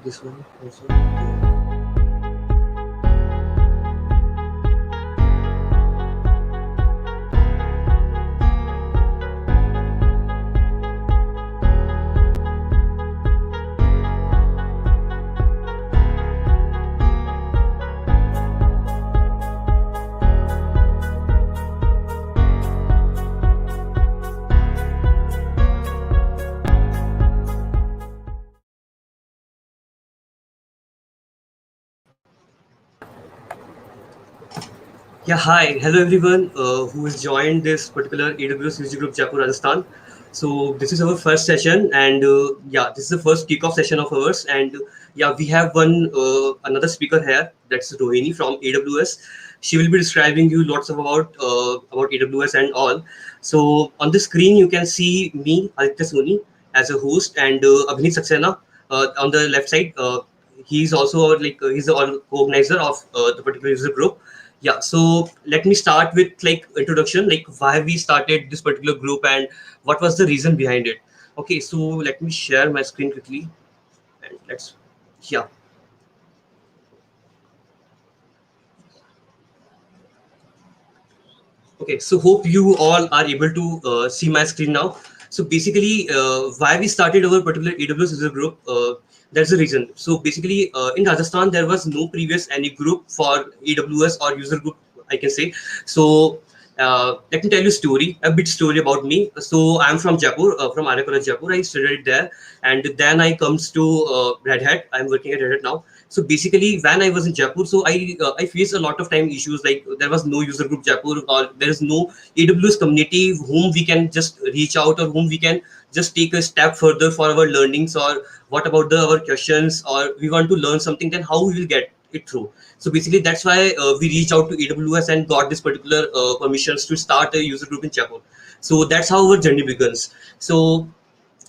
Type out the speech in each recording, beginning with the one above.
This one also. Yeah. Yeah, hi. Hello, everyone who has joined this particular AWS User Group Jaipur, Rajasthan. So, this is our first session, and yeah, this is the first kickoff session of ours. And yeah, we have one another speaker here. That's Rohini from AWS. She will be describing you lots of about AWS and all. So, on the screen, you can see me, Aditya Soni, as a host, and Abhinit Saxena on the left side. He's also he's the organizer of the particular user group. Yeah, so let me start with like introduction, like why we started this particular group and what was the reason behind it. Okay, so let me share my screen quickly and let's, yeah. Okay, so hope you all are able to see my screen now. So basically, why we started our particular AWS user group, that's the reason. So basically, in Rajasthan, there was no previous any group for AWS or user group, I can say. So let me tell you a story, a bit story about me. So I'm from Jaipur, from AWS Jaipur. I studied there, and then I comes to Red Hat. I'm working at Red Hat now. So basically, when I was in Jaipur, so I faced a lot of time issues, like there was no user group Jaipur, or there is no AWS community whom we can just reach out, or whom we can just take a step further for our learnings, or what about our questions, or we want to learn something, then how we will get it through. So basically, that's why we reached out to AWS and got this particular permissions to start a user group in Jaipur. So that's how our journey begins. So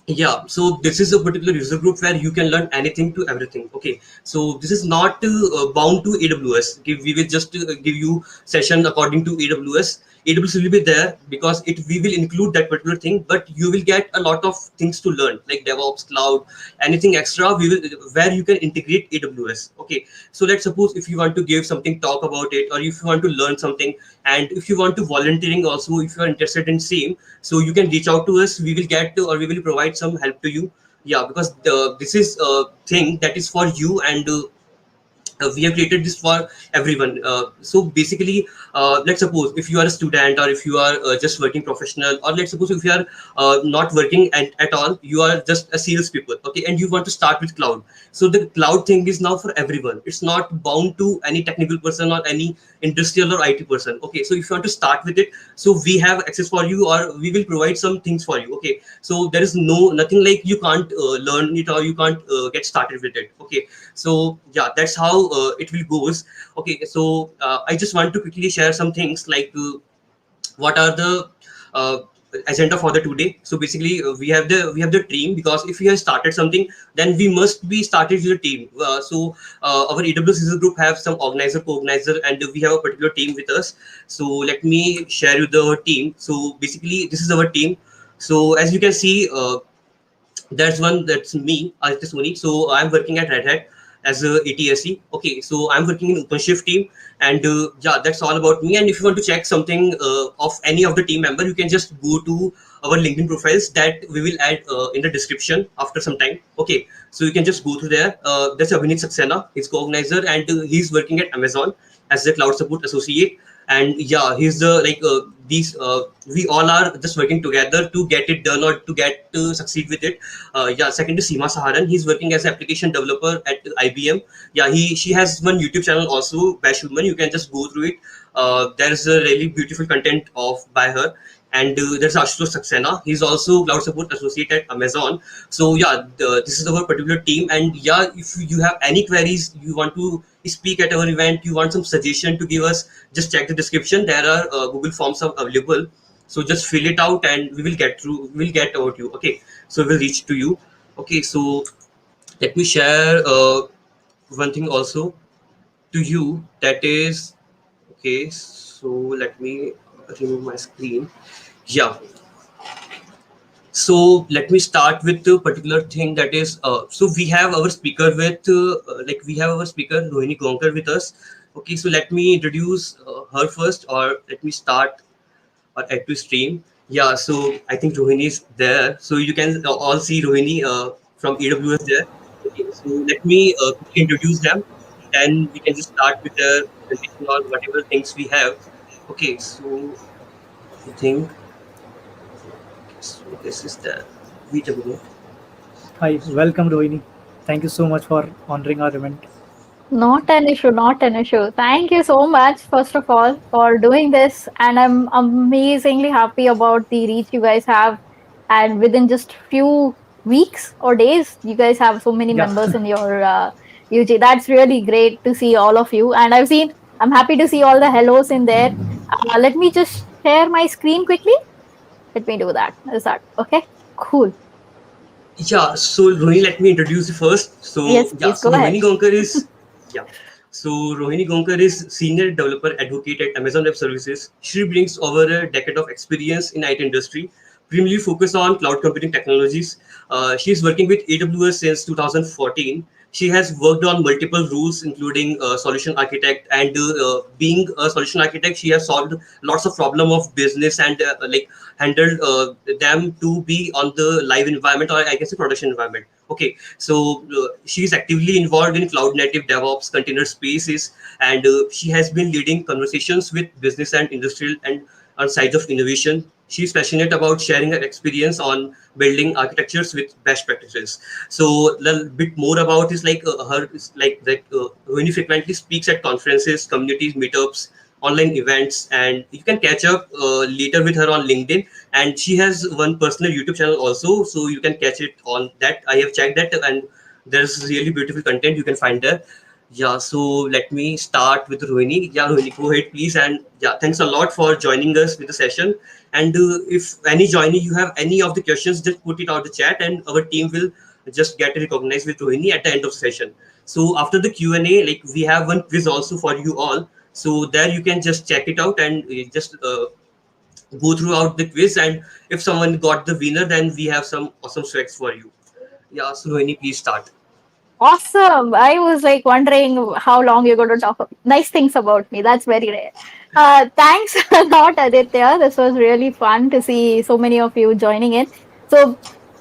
yeah, so this is a particular user group where you can learn anything to everything. Okay, so this is not bound to AWS. We will just give you session according to AWS. AWS will be there because it we will include that particular thing, but you will get a lot of things to learn, like DevOps, cloud, anything extra. We will where you can integrate AWS. Okay, so let's suppose if you want to give something, talk about it, or if you want to learn something, and if you want to volunteering also, if you are interested in same, so you can reach out to us. We will get to, or we will provide some help to you. Yeah, because this is a thing that is for you, and we have created this for everyone. So basically, let's suppose if you are a student, or if you are just working professional, or let's suppose if you are not working at all, you are just a sales people, okay, and you want to start with cloud. So the cloud thing is now for everyone. It's not bound to any technical person or any industrial or IT person. Okay, so if you want to start with it, so we have access for you, or we will provide some things for you. Okay, so there is nothing like you can't learn it, or you can't get started with it. Okay, so yeah, that's how it will goes. Okay, so I just want to quickly share some things, like what are the uh, agenda for the today. So basically, we have the team, because if we have started something, then we must be started with a team. So our AWS user group have some organizer, co-organizer, and we have a particular team with us. So let me share you the team. So basically, this is our team. So as you can see, that's one, that's me, Aditya Soni. So I'm working at Red Hat as a ATSE. Okay, so I'm working in OpenShift team, and yeah, that's all about me. And if you want to check something of any of the team member, you can just go to our LinkedIn profiles that we will add in the description after some time. Okay, so you can just go through there. That's Abhinit Saxena, he's co-organizer, and he's working at Amazon as the cloud support associate. And yeah, he's the these we all are just working together to get it done, or to get to succeed with it. Yeah, second is Seema Saharan, he's working as an application developer at IBM. Yeah, she has one YouTube channel also, Bash Human. You can just go through it. There's a really beautiful content of by her. And there's Ashutosh Saxena. He's also cloud support associate at Amazon. So yeah, this is our particular team. And yeah, if you have any queries, you want to speak at our event, you want some suggestion to give us, just check the description. There are Google forms are available. So just fill it out, and we will get through. We will get over to you. Okay. So we will reach to you. Okay. So let me share one thing also to you. That is okay. So let me remove my screen. Yeah. So let me start with the particular thing that is. So we have our speaker with, we have our speaker Rohini Gaonkar with us. Okay, so let me introduce her first, or let me start or add to stream. Yeah, so I think Rohini is there. So you can all see Rohini from AWS there. Okay, so let me quickly introduce them. Then we can just start with the presentation or whatever things we have. Okay, so I think so this is the VW. Hi, welcome Rohini. Thank you so much for honoring our event. Not an issue, not an issue. Thank you so much, first of all, for doing this. And I'm amazingly happy about the reach you guys have. And within just few weeks or days, you guys have so many Yeah, members in your UG. That's really great to see all of you. And I'm happy to see all the hellos in there. Let me just share my screen quickly. Let me do that. Is that okay? Cool. Yeah, so Rohini, let me introduce you first. So Yes, yeah, please so go ahead. Rohini Gaonkar is yeah. So Rohini Gaonkar is senior developer advocate at Amazon Web Services. She brings over a decade of experience in IT industry, primarily focused on cloud computing technologies. She is working with AWS since 2014. She has worked on multiple roles, including solution architect, and being a solution architect, she has solved lots of problem of business and handled them to be on the live environment, or I guess the production environment. Okay, so she is actively involved in cloud native DevOps container spaces, and she has been leading conversations with business and industrial and on sides of innovation. She's passionate about sharing her experience on building architectures with best practices. So a little bit more about is like her is like that when he frequently speaks at conferences, communities, meetups, online events, and you can catch up later with her on LinkedIn. And she has one personal YouTube channel also, so you can catch it on that. I have checked that, and there's really beautiful content you can find there. Yeah, so let me start with Rohini. Yeah, Rohini, go ahead, please. And yeah, thanks a lot for joining us with the session. And if any joining, you have any of the questions, just put it out the chat, and our team will just get recognized with Rohini at the end of the session. So after the Q&A, like we have one quiz also for you all. So there you can just check it out and just go throughout the quiz. And if someone got the winner, then we have some awesome swags for you. Yeah, so Rohini, please start. Awesome. I was like wondering how long you're going to talk nice things about me. That's very rare. Thanks a lot, Aditya. This was really fun to see so many of you joining in. So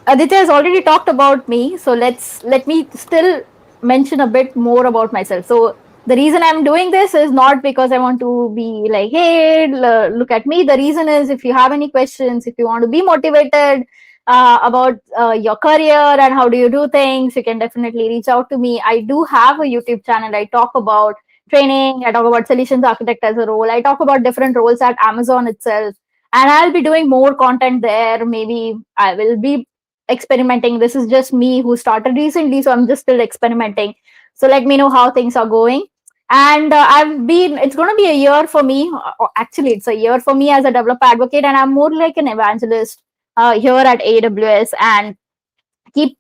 Aditya has already talked about me. So let me still mention a bit more about myself. So the reason I'm doing this is not because I want to be like, hey, look at me. The reason is if you have any questions, if you want to be motivated, about your career and how do you do things, you can definitely reach out to me. I do have a YouTube channel. I talk about training, I talk about solutions architect as a role, I talk about different roles at Amazon itself, and I'll be doing more content there. Maybe I will be experimenting. This is just me who started recently, so I'm just still experimenting. So let me know how things are going. And it's going to be a year for me. Actually, it's a year for me as a developer advocate, and I'm more like an evangelist here at AWS. And keep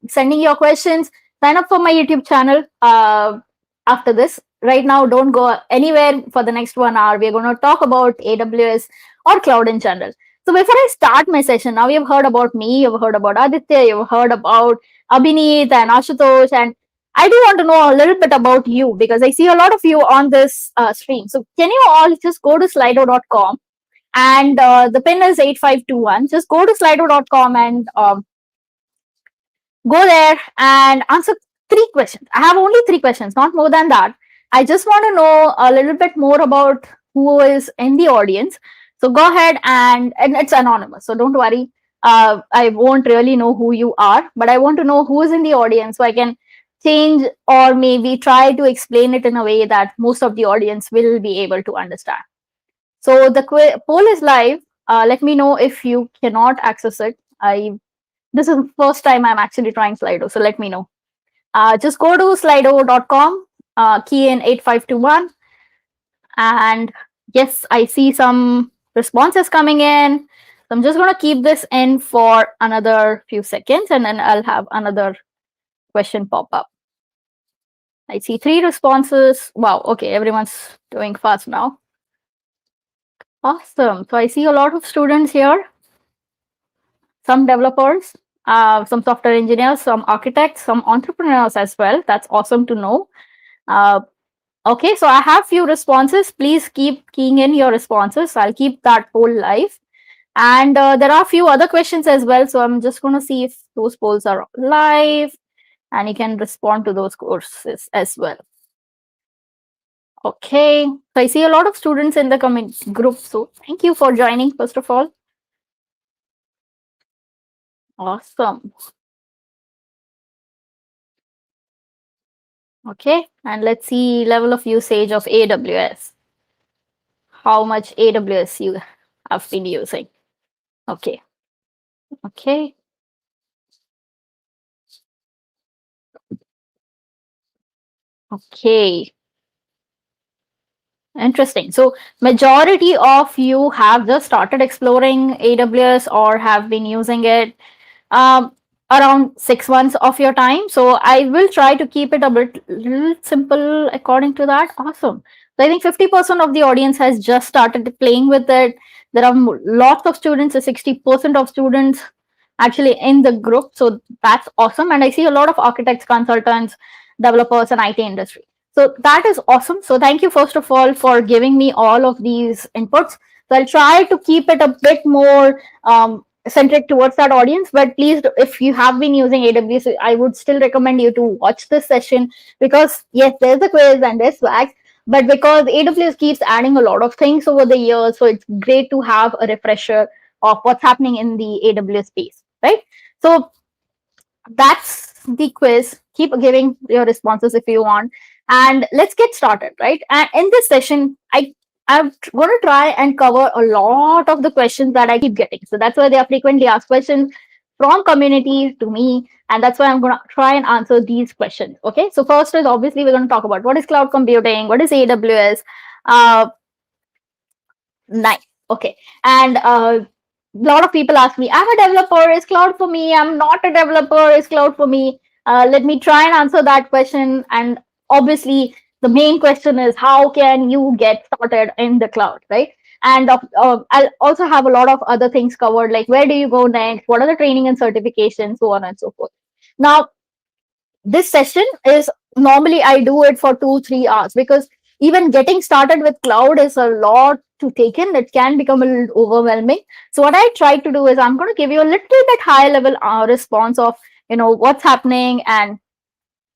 sending your questions. Sign up for my YouTube channel after this. Right now, don't go anywhere for the next 1 hour. We're going to talk about AWS or cloud in general. So before I start my session, now you've heard about me, you've heard about Aditya, you've heard about Abhineet and Ashutosh, and I do want to know a little bit about you because I see a lot of you on this stream. So can you all just go to slido.com, and the pin is 8521. Just go to slido.com and go there and answer 3 questions. I have only 3 questions, not more than that. I just want to know a little bit more about who is in the audience. So go ahead, and it's anonymous, so don't worry. I won't really know who you are, but I want to know who is in the audience so I can change or maybe try to explain it in a way that most of the audience will be able to understand. So the poll is live. Let me know if you cannot access it. This is the first time I'm actually trying Slido, so let me know. Just go to slido.com, key in 8521, and yes, I see some responses coming in. So I'm just going to keep this in for another few seconds, and then I'll have another question pop up. I see 3 responses. Wow, okay, everyone's doing fast now. Awesome. So I see a lot of students here. some developers, some software engineers, some architects, some entrepreneurs as well. That's awesome to know. Okay, so I have few responses. Please keep keying in your responses. I'll keep that poll live. And there are a few other questions as well. So I'm just going to see if those polls are live and you can respond to those courses as well. Okay, so I see a lot of students in the comment group. So thank you for joining, first of all. Awesome. Okay, and let's see level of usage of AWS. How much AWS you have been using. Okay. Okay. Okay. Interesting. So majority of you have just started exploring AWS or have been using it around 6 months of your time. So I will try to keep it a bit little simple according to that. Awesome. So I think 50% of the audience has just started playing with it. There are lots of students, 60% of students actually in the group. So that's awesome. And I see a lot of architects, consultants, developers, and IT industry. So that is awesome. So thank you, first of all, for giving me all of these inputs. So I'll try to keep it a bit more centric towards that audience. But please, if you have been using AWS, I would still recommend you to watch this session because, yes, there's a quiz and there's swag. But because AWS keeps adding a lot of things over the years, so it's great to have a refresher of what's happening in the AWS space, right? So that's the quiz. Keep giving your responses if you want. And let's get started, right? And in this session, I'm going to try and cover a lot of the questions that I keep getting. So that's why they are frequently asked questions from community to me. And that's why I'm going to try and answer these questions. Okay. So first is obviously we're going to talk about what is cloud computing, what is AWS. Nice. Okay. And a lot of people ask me, I'm a developer, is cloud for me? I'm not a developer, is cloud for me? Let me try and answer that question. And obviously, the main question is how can you get started in the cloud, right? And I'll also have a lot of other things covered, like where do you go next? What are the training and certifications, so on and so forth. Now, this session is normally I do it for 2-3 hours because even getting started with cloud is a lot to take in. It can become a little overwhelming. So what I try to do is I'm going to give you a little bit high level response of what's happening, and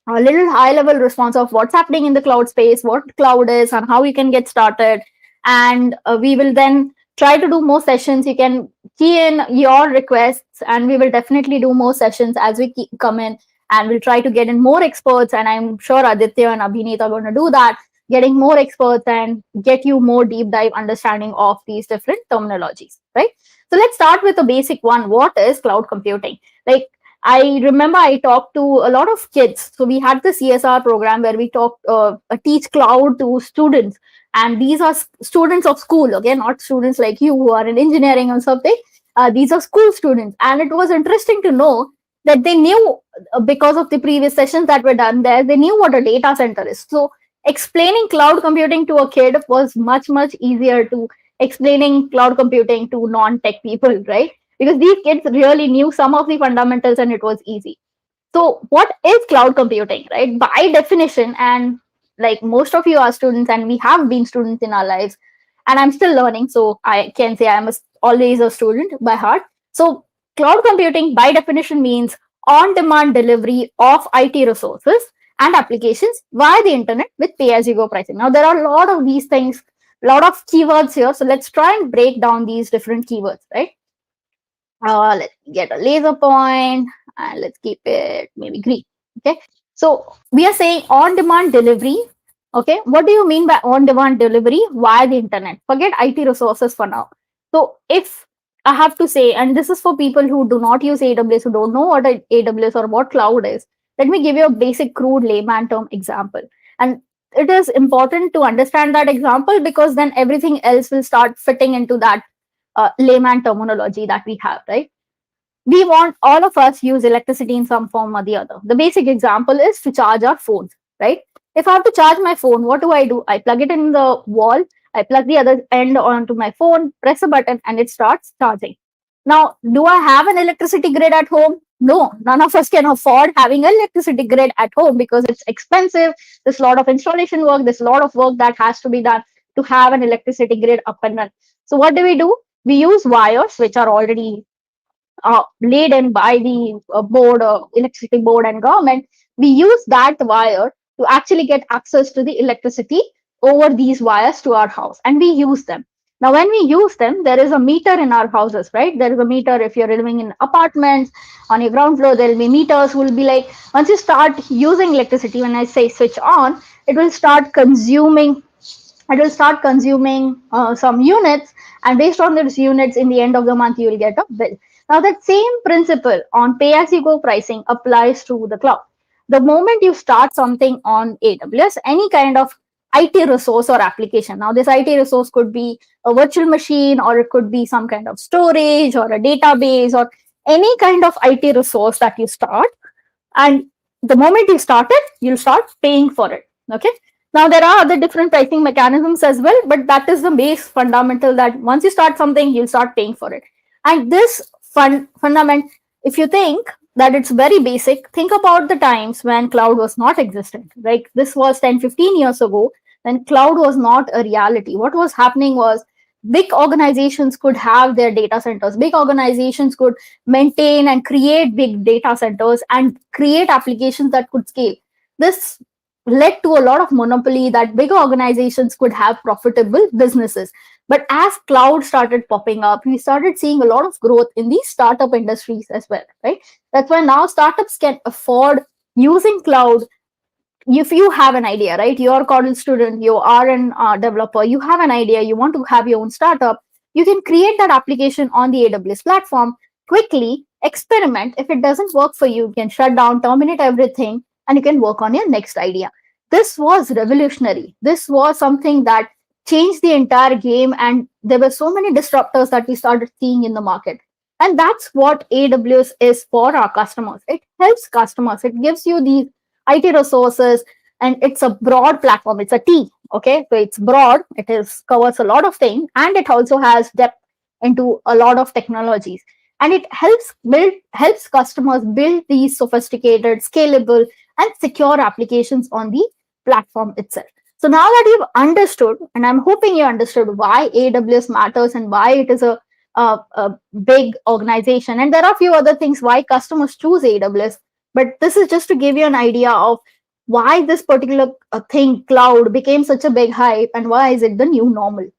a little high level response of what's happening in the cloud space, what cloud is, and how you can get started. And we will then try to do more sessions. You can key in your requests, and we will definitely do more sessions as we come in, and we'll try to get in more experts. And I'm sure Aditya and Abhineet are going to do that, getting more experts and get you more deep dive understanding of these different terminologies, right? So let's start with the basic one. What is cloud computing? Like, I remember I talked to a lot of kids. So we had the CSR program where we teach cloud to students. And these are students of school, okay, not students like you who are in engineering or something. These are school students. And it was interesting to know that they knew, because of the previous sessions that were done there, they knew what a data center is. So explaining cloud computing to a kid was much, much easier to explaining cloud computing to non-tech people, right? Because these kids really knew some of the fundamentals and it was easy. So what is cloud computing, right? By definition, and like most of you are students and we have been students in our lives, and I'm still learning, so I can say I'm always a student by heart. So cloud computing by definition means on-demand delivery of IT resources and applications via the internet with pay-as-you-go pricing. Now, there are a lot of these things, a lot of keywords here. So let's try and break down these different keywords, right? Let's get a laser point and let's keep it maybe green. Okay. So we are saying on-demand delivery. Okay. What do you mean by on-demand delivery via the internet? Forget IT resources for now. So if I have to say, and this is for people who do not use AWS, who don't know what AWS or what cloud is, let me give you a basic crude layman term example. And it is important to understand that example because then everything else will start fitting into that layman terminology that we have, right? We want all of us use electricity in some form or the other. The basic example is to charge our phones, right? If I have to charge my phone, what do? I plug it in the wall, I plug the other end onto my phone, press a button, and it starts charging. Now, do I have an electricity grid at home? No, none of us can afford having an electricity grid at home because it's expensive. There's a lot of installation work. There's a lot of work that has to be done to have an electricity grid up and running. So what do? We use wires which are already laid in by the board, electricity board and government. We use that wire to actually get access to the electricity over these wires to our house, and we use them. Now, when we use them, there is a meter in our houses, right? There is a meter if you're living in apartments. On your ground floor, there will be meters. Will be like once you start using electricity, when I say switch on, it will start consuming. It will start consuming some units, and based on those units, in the end of the month, you will get a bill. Now, that same principle on pay-as-you-go pricing applies to the cloud. The moment you start something on AWS, any kind of IT resource or application. Now, this IT resource could be a virtual machine, or it could be some kind of storage or a database, or any kind of IT resource that you start. And the moment you start it, you'll start paying for it. Okay. Now, there are other different pricing mechanisms as well, but that is the base fundamental that once you start something, you'll start paying for it. And this fundament, if you think that it's very basic, think about the times when cloud was not existent. Like this was 10, 15 years ago, when cloud was not a reality. What was happening was big organizations could have their data centers. Big organizations could maintain and create big data centers and create applications that could scale. This led to a lot of monopoly that big organizations could have profitable businesses. But as cloud started popping up, we started seeing a lot of growth in these startup industries as well, right? That's why now startups can afford using cloud. If you have an idea, right? You're a college student, you are a developer, you have an idea, you want to have your own startup, you can create that application on the AWS platform, quickly experiment. If it doesn't work for you, you can shut down, terminate everything, and you can work on your next idea. This was revolutionary. This was something that changed the entire game, and there were so many disruptors that we started seeing in the market. And that's what AWS is for our customers. It helps customers. It gives you these IT resources, and it's a broad platform. It's a T. Okay, so it's broad. It covers a lot of things, and it also has depth into a lot of technologies. And it helps customers build these sophisticated, scalable, and secure applications on the platform itself. So now that you've understood, and I'm hoping you understood why AWS matters and why it is a big organization, and there are a few other things why customers choose AWS, but this is just to give you an idea of why this particular thing, cloud, became such a big hype, and why is it the new normal.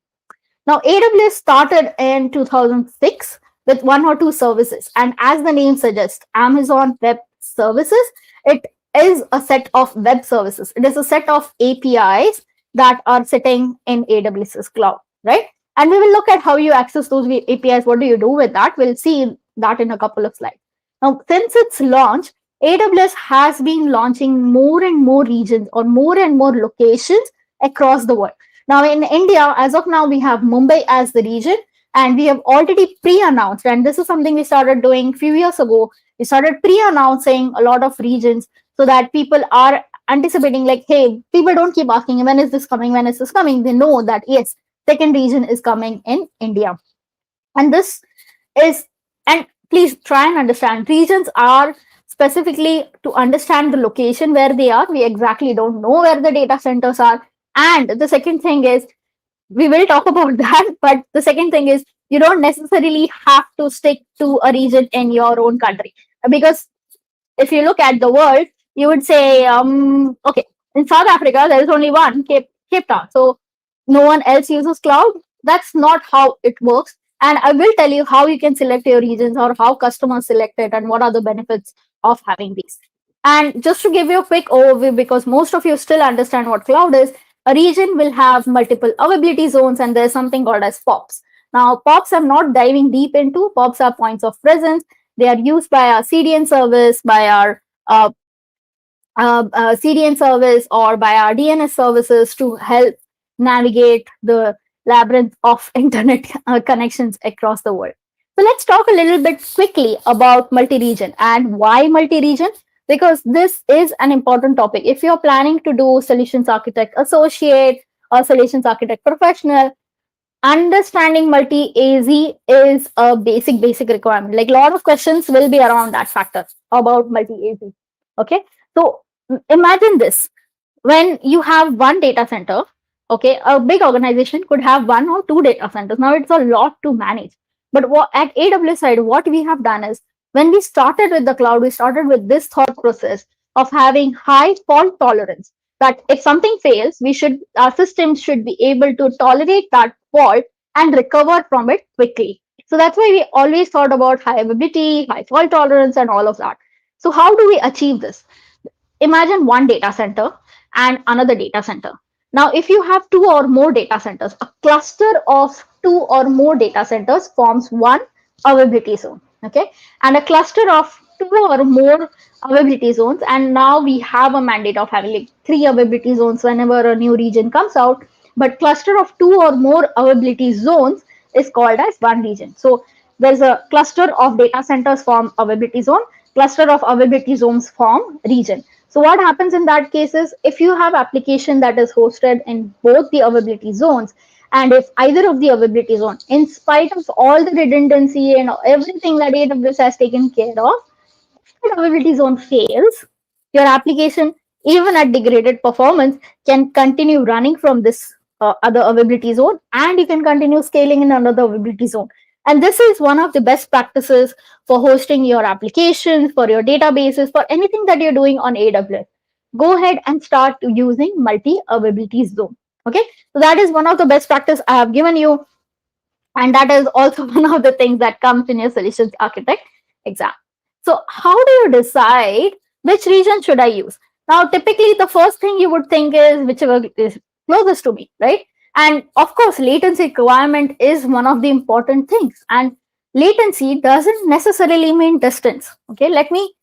Now, AWS started in 2006 with one or two services, and as the name suggests, Amazon Web Services, it is a set of web services. It is a set of APIs that are sitting in AWS's cloud, right? And we will look at how you access those APIs. What do you do with that? We'll see that in a couple of slides. Now, since its launch, AWS has been launching more and more regions or more and more locations across the world. Now, in India, as of now, we have Mumbai as the region, and we have already pre-announced, and this is something we started doing a few years ago. We started pre-announcing a lot of regions so that people are anticipating, like, hey, people don't keep asking, when is this coming? When is this coming? They know that, yes, second region is coming in India. And this is, and please try and understand, regions are specifically to understand the location where they are. We exactly don't know where the data centers are. And the second thing is, we will talk about that, but the second thing is, you don't necessarily have to stick to a region in your own country. Because if you look at the world, you would say, okay, in South Africa, there is only one, Cape Town. So no one else uses cloud. That's not how it works. And I will tell you how you can select your regions, or how customers select it, and what are the benefits of having these. And just to give you a quick overview, because most of you still understand what cloud is, a region will have multiple availability zones, and there's something called as POPs. Now, POPs I'm not diving deep into. POPs are points of presence. They are used by our CDN service, by our CDN service, or by our DNS services to help navigate the labyrinth of internet connections across the world. So let's talk a little bit quickly about multi-region. And why multi-region? Because this is an important topic. If you're planning to do solutions architect associate or solutions architect professional, understanding multi-AZ is a basic requirement. Like a lot of questions will be around that factor about multi-AZ. Okay, so imagine this: when you have one data center, okay, a big organization could have one or two data centers. Now it's a lot to manage. But at AWS side, what we have done is, when we started with the cloud, we started with this thought process of having high fault tolerance. That if something fails, our systems should be able to tolerate that fault and recover from it quickly. So that's why we always thought about high availability, high fault tolerance, and all of that. So how do we achieve this? Imagine one data center and another data center. Now, if you have two or more data centers, a cluster of two or more data centers forms one availability zone. Okay, and a cluster of two or more availability zones, and now we have a mandate of having like three availability zones whenever a new region comes out. But cluster of two or more availability zones is called as one region. So there's a cluster of data centers form availability zone, cluster of availability zones form region. So what happens in that case is, if you have application that is hosted in both the availability zones, and if either of the availability zone, in spite of all the redundancy and everything that AWS has taken care of, if the availability zone fails, your application, even at degraded performance, can continue running from this other availability zone, and you can continue scaling in another availability zone. And this is one of the best practices for hosting your applications, for your databases, for anything that you're doing on AWS. Go ahead and start using multi-availability zone. Okay, so that is one of the best practice I have given you, and that is also one of the things that comes in your solutions architect exam. So how do you decide which region should I use? Now, typically the first thing you would think is whichever is closest to me, right? And of course, latency requirement is one of the important things. And latency doesn't necessarily mean distance. Okay, let me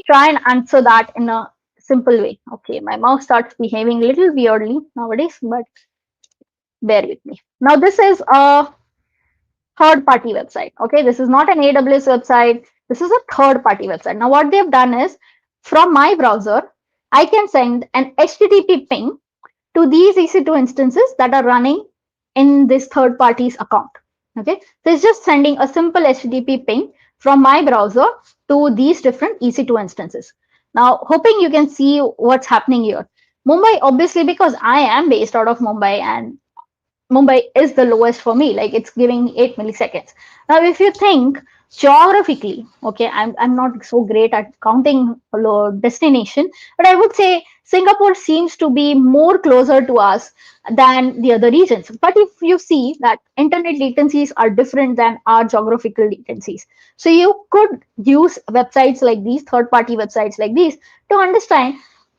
try and answer that in a simple way. Okay, my mouse starts behaving a little weirdly nowadays, but bear with me. Now, this is a third party website. Okay, this is not an AWS website. This is a third party website. Now, what they've done is, from my browser, I can send an HTTP ping to these EC2 instances that are running in this third party's account. Okay, so it's just sending a simple HTTP ping from my browser to these different EC2 instances. Now, hoping you can see what's happening here. Mumbai, obviously, because I am based out of Mumbai, and Mumbai is the lowest for me, like it's giving 8 milliseconds. Now, if you think geographically, okay, I'm not so great at counting destination, but I would say Singapore seems to be more closer to us than the other regions. But if you see that internet latencies are different than our geographical latencies, so you could use websites like these, third-party websites like these, to understand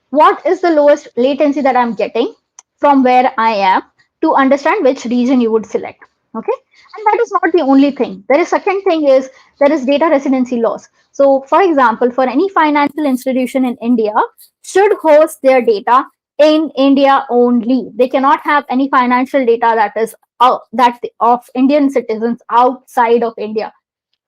what is the lowest latency that I'm getting from where I am, to understand which region you would select. Okay, and that is not the only thing. There is second thing is, there is data residency laws. So for example, for any financial institution in India, should host their data in India only. They cannot have any financial data that is that of Indian citizens outside of India.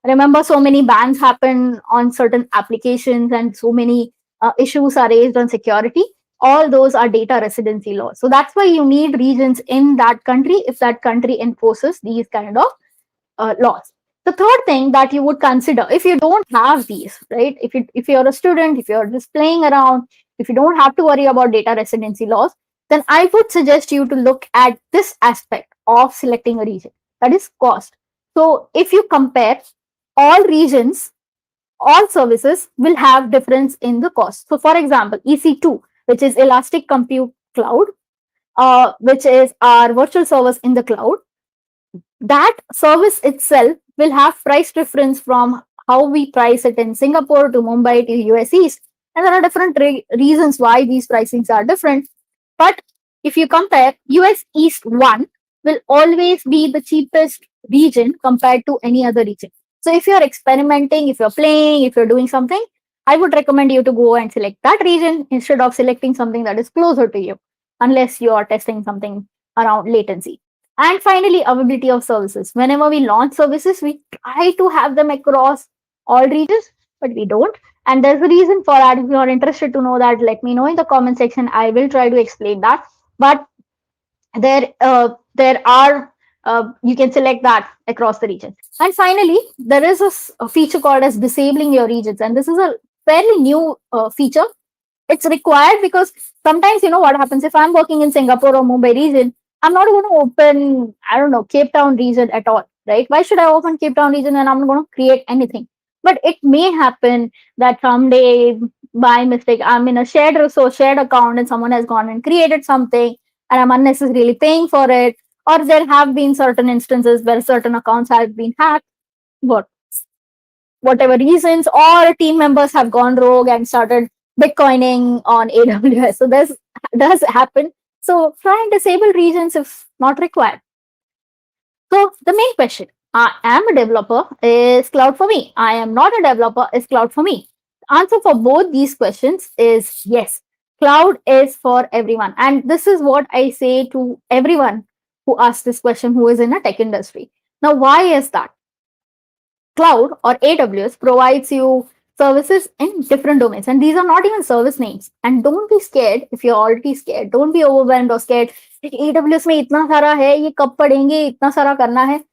Remember, so many bans happen on certain applications, and so many issues are raised on security. All those are data residency laws. So that's why you need regions in that country if that country enforces these kind of laws. The third thing that you would consider, if you don't have these, right? If you're a student, if you're just playing around, if you don't have to worry about data residency laws, then I would suggest you to look at this aspect of selecting a region, that is cost. So if you compare all regions, all services will have difference in the cost. So for example, EC2, which is Elastic Compute Cloud, which is our virtual service in the cloud, that service itself will have price difference from how we price it in Singapore to Mumbai to US East. And there are different reasons why these pricings are different. But if you compare, US East 1 will always be the cheapest region compared to any other region. So if you're experimenting, if you're playing, if you're doing something, I would recommend you to go and select that region instead of selecting something that is closer to you, unless you are testing something around latency. And finally, availability of services. Whenever we launch services, we try to have them across all regions, but we don't. And there's a reason for that. If you are interested to know that, let me know in the comment section. I will try to explain that. But there are you can select that across the region. And finally, there is a feature called as disabling your regions. And this is a fairly new feature. It's required because sometimes, you know, what happens if I'm working in Singapore or Mumbai region, I'm not going to open, I don't know, Cape Town region at all, right? Why should I open Cape Town region and I'm not going to create anything? But it may happen that someday by mistake, I'm in a shared resource, shared account, and someone has gone and created something and I'm unnecessarily paying for it. Or there have been certain instances where certain accounts have been hacked, what whatever reasons, or team members have gone rogue and started Bitcoining on AWS. So this does happen. So try and disable regions if not required. So the main question, I am a developer, is cloud for me? I am not a developer, is cloud for me? The answer for both these questions is yes. Cloud is for everyone. And this is what I say to everyone who asks this question who is in a tech industry. Now, why is that? Cloud or AWS provides you services in different domains, and these are not even service names. And don't be scared if you're already scared. Don't be overwhelmed or scared. AWS में इतना सारा है, ये कब पढ़ेंगे, इतना सारा करना है.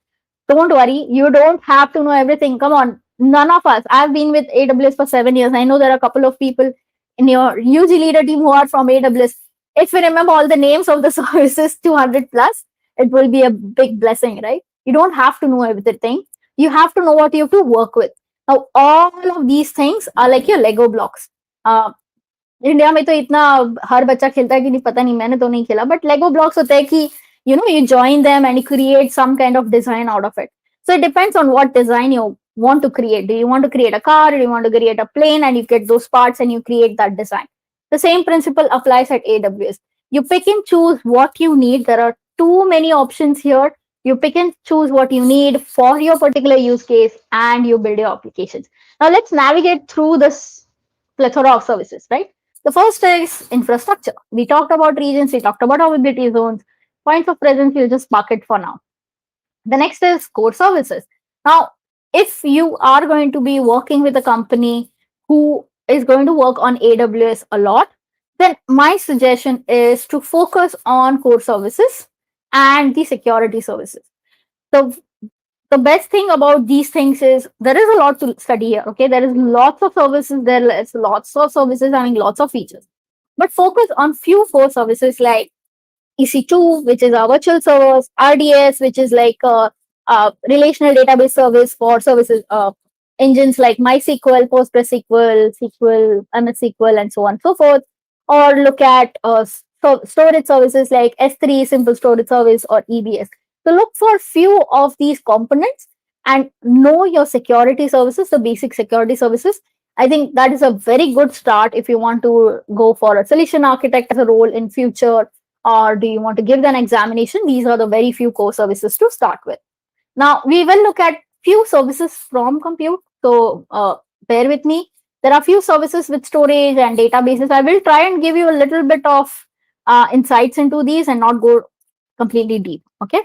Don't worry, you don't have to know everything. Come on, none of us. I've been with AWS for 7 years. I know there are a couple of people in your UG leader team who are from AWS. If you remember all the names of the services, 200 plus, it will be a big blessing, right? You don't have to know everything. You have to know what you have to work with. Now, all of these things are like your Lego blocks. India में तो इतना हर बच्चा खेलता है कि नहीं पता नहीं, मैंने तो नहीं खेला, बट लेगो ब्लॉक्स होते हैं कि you know, you join them and you create some kind of design out of it. So it depends on what design you want to create. Do you want to create a car? Do you want to create a plane? And you get those parts and you create that design. The same principle applies at AWS. You pick and choose what you need. There are too many options here. You pick and choose what you need for your particular use case and you build your applications. Now let's navigate through this plethora of services, right? The first is infrastructure. We talked about regions, we talked about availability zones. Points of presence, we'll just park it for now. The next is core services. Now, if you are going to be working with a company who is going to work on AWS a lot, then my suggestion is to focus on core services and the security services. So the best thing about these things is there is a lot to study here. Okay, there is lots of services, there is lots of services having lots of features, but focus on few core services like EC2, which is our virtual servers, RDS, which is like a relational database service for services engines like MySQL, PostgreSQL, SQL, MS SQL, and so on and so forth. Or look at storage services like S3, Simple Storage Service, or EBS. So look for few of these components and know your security services, the basic security services. I think that is a very good start if you want to go for a solution architect as a role in future, or do you want to give an examination? These are the very few core services to start with. Now, we will look at few services from compute. So bear with me. There are few services with storage and databases. I will try and give you a little bit of insights into these and not go completely deep. Okay.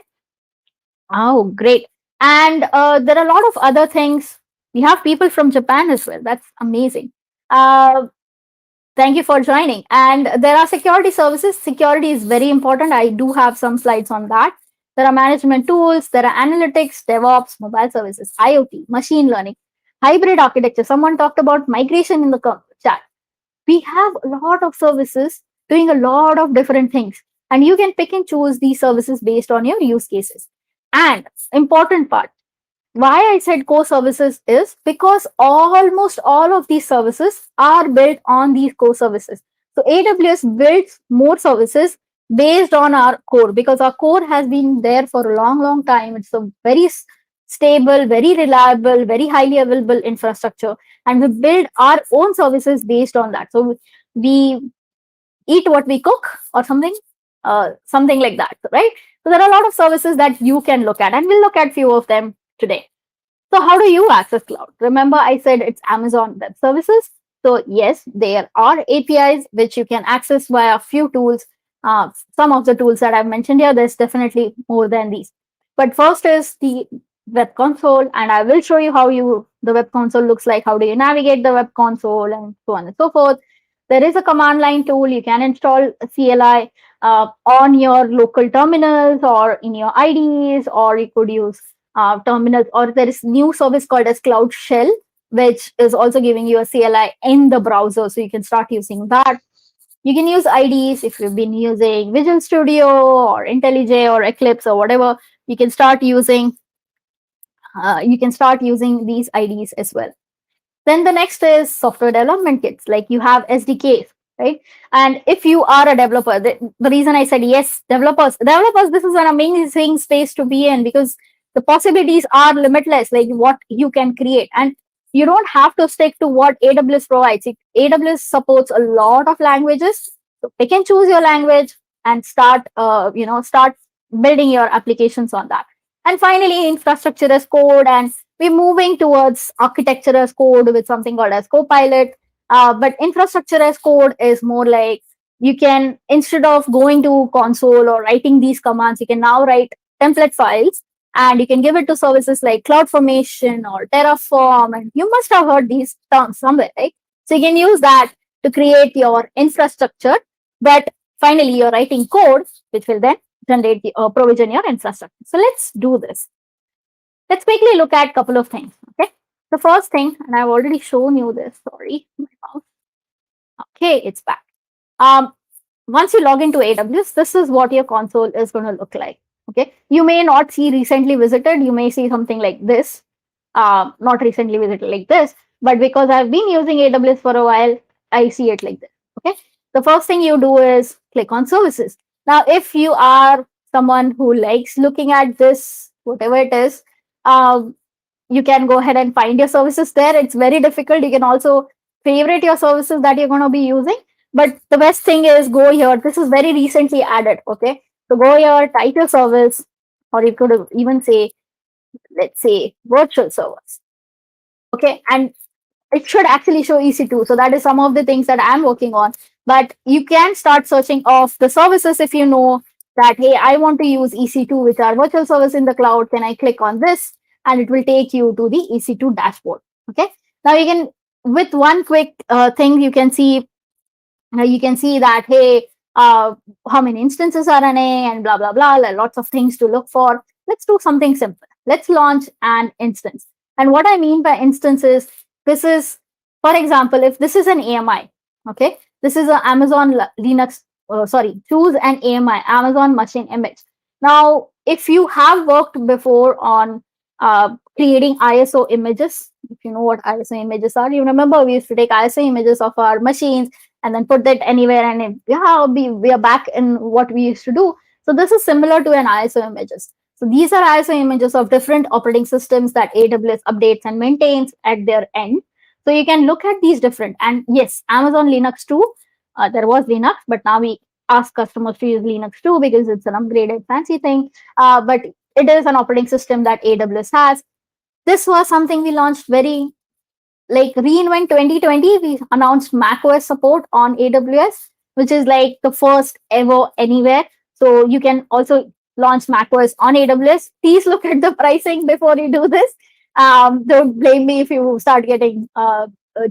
Oh, great. And there are a lot of other things. We have people from Japan as well. That's amazing. Thank you for joining. And there are security services. Security is very important. I do have some slides on that. There are management tools, there are analytics, DevOps, mobile services, IoT, machine learning, hybrid architecture. Someone talked about migration in the chat. We have a lot of services doing a lot of different things. And you can pick and choose these services based on your use cases. And important part, why I said core services is because almost all of these services are built on these core services. So AWS builds more services based on our core because our core has been there for a long time. It's a very stable, very reliable, very highly available infrastructure. And we build our own services based on that. So we eat what we cook or something like that, right? So there are a lot of services that you can look at, and we'll look at few of them today. So how do you access cloud? Remember, I said it's Amazon Web Services. So yes, there are APIs which you can access via a few tools. Some of the tools that I've mentioned here, there's definitely more than these. But first is the web console, and I will show you how the web console looks like. How do you navigate the web console and so on and so forth. there is a command line tool. You can install CLI on your local terminals or in your IDEs, or you could use terminals, or there is new service called as Cloud Shell, which is also giving you a CLI in the browser. So you can start using that. You can use IDEs if you've been using Visual Studio or IntelliJ or Eclipse or whatever. You can start using these IDEs as well. Then the next is software development kits, like you have SDKs, right? And if you are a developer, the reason I said yes, developers, this is an amazing space to be in, because the possibilities are limitless, like what you can create. And you don't have to stick to what AWS provides. AWS supports a lot of languages, so pick and choose your language and start building your applications on that. And finally, infrastructure as code, and we're moving towards architecture as code with something called as Copilot. But infrastructure as code is more like, you can, instead of going to console or writing these commands, you can now write template files, and you can give it to services like CloudFormation or Terraform. And you must have heard these terms somewhere, right? So you can use that to create your infrastructure. But finally, you're writing code, which will then generate provision your infrastructure. So let's do this. Let's quickly look at a couple of things. Okay. The first thing, and I've already shown you this. Sorry, my mouse. Okay, it's back. Once you log into AWS, this is what your console is going to look like. Okay. You may not see recently visited. You may see something like this. Not recently visited like this, but because I've been using AWS for a while, I see it like this. Okay. The first thing you do is click on services. Now, if you are someone who likes looking at this, whatever it is, you can go ahead and find your services there. It's very difficult. You can also favorite your services that you're going to be using. But the best thing is go here. This is very recently added. Okay. So go here, type your service, or you could even say, let's say, virtual servers. Okay. And it should actually show EC2. So that is some of the things that I'm working on. But you can start searching of the services if you know that, hey, I want to use EC2, which are virtual service in the cloud. Can I click on this? And it will take you to the EC2 dashboard. Okay. Now you can, with one quick thing, you can see that, hey, how many instances are running and blah, blah, blah, lots of things to look for. Let's do something simple. Let's launch an instance. And what I mean by instance is, this is, for example, if this is an AMI, okay, this is an Amazon Linux, choose an AMI, Amazon Machine Image. Now, if you have worked before on creating ISO images, if you know what ISO images are, you remember we used to take ISO images of our machines and then put that anywhere, and we are back in what we used to do. So this is similar to an ISO images. So these are ISO images of different operating systems that AWS updates and maintains at their end. So you can look at these different, and yes, Amazon Linux too. There was Linux, but now we ask customers to use Linux too because it's an upgraded fancy thing. But it is an operating system that AWS has. This was something we launched very, like reInvent 2020. We announced macOS support on AWS, which is like the first ever anywhere. So you can also launch macOS on AWS. Please look at the pricing before you do this. Don't blame me if you start getting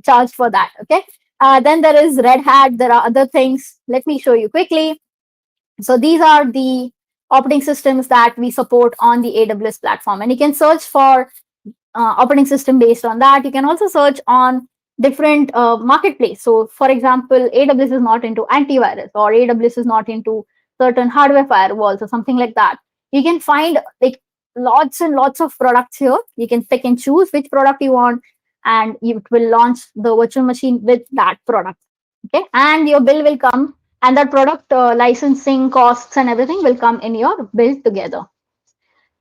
charged for that. Okay. Then there is Red Hat. There are other things. Let me show you quickly. So these are the operating systems that we support on the AWS platform, and you can search for operating system based on that. You can also search on different marketplace. So for example, AWS is not into antivirus, or AWS is not into certain hardware firewalls or something like that. You can find like lots and lots of products here. You can pick and choose which product you want, and it will launch the virtual machine with that product. Okay, and your bill will come, and that product licensing costs and everything will come in your bill together.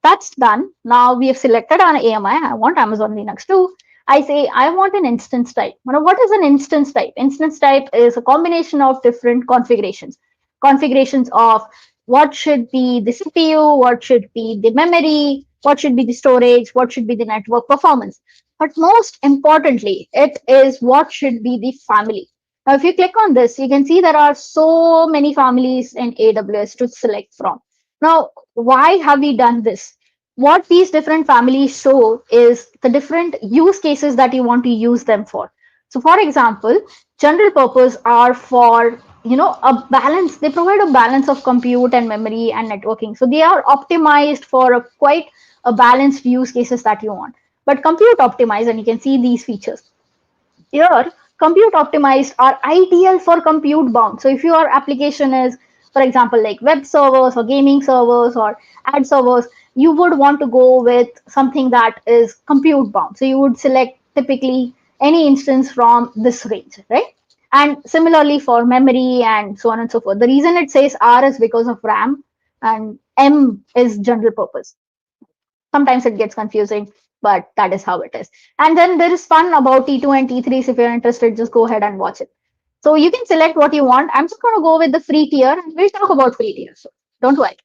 That's done. Now we have selected on AMI. I want Amazon Linux too. I say I want an instance type. Now, what is an instance type? Instance type is a combination of different configurations. Configurations of what should be the CPU, what should be the memory, what should be the storage, what should be the network performance. But most importantly, it is what should be the family. Now, if you click on this, you can see there are so many families in AWS to select from. Now, why have we done this? What these different families show is the different use cases that you want to use them for. So for example, general purpose are for, a balance. They provide a balance of compute and memory and networking. So they are optimized for a quite a balanced use cases that you want. But compute optimized, and you can see these features here. Compute optimized are ideal for compute bound. So if your application is, for example, like web servers or gaming servers or ad servers, you would want to go with something that is compute bound. So you would select typically any instance from this range, right? And similarly for memory and so on and so forth. The reason it says R is because of RAM, and M is general purpose. Sometimes it gets confusing, but that is how it is. And then there is fun about T2 and T3s. If you're interested, just go ahead and watch it. So you can select what you want. I'm just going to go with the free tier, and we'll talk about free tier. So don't worry.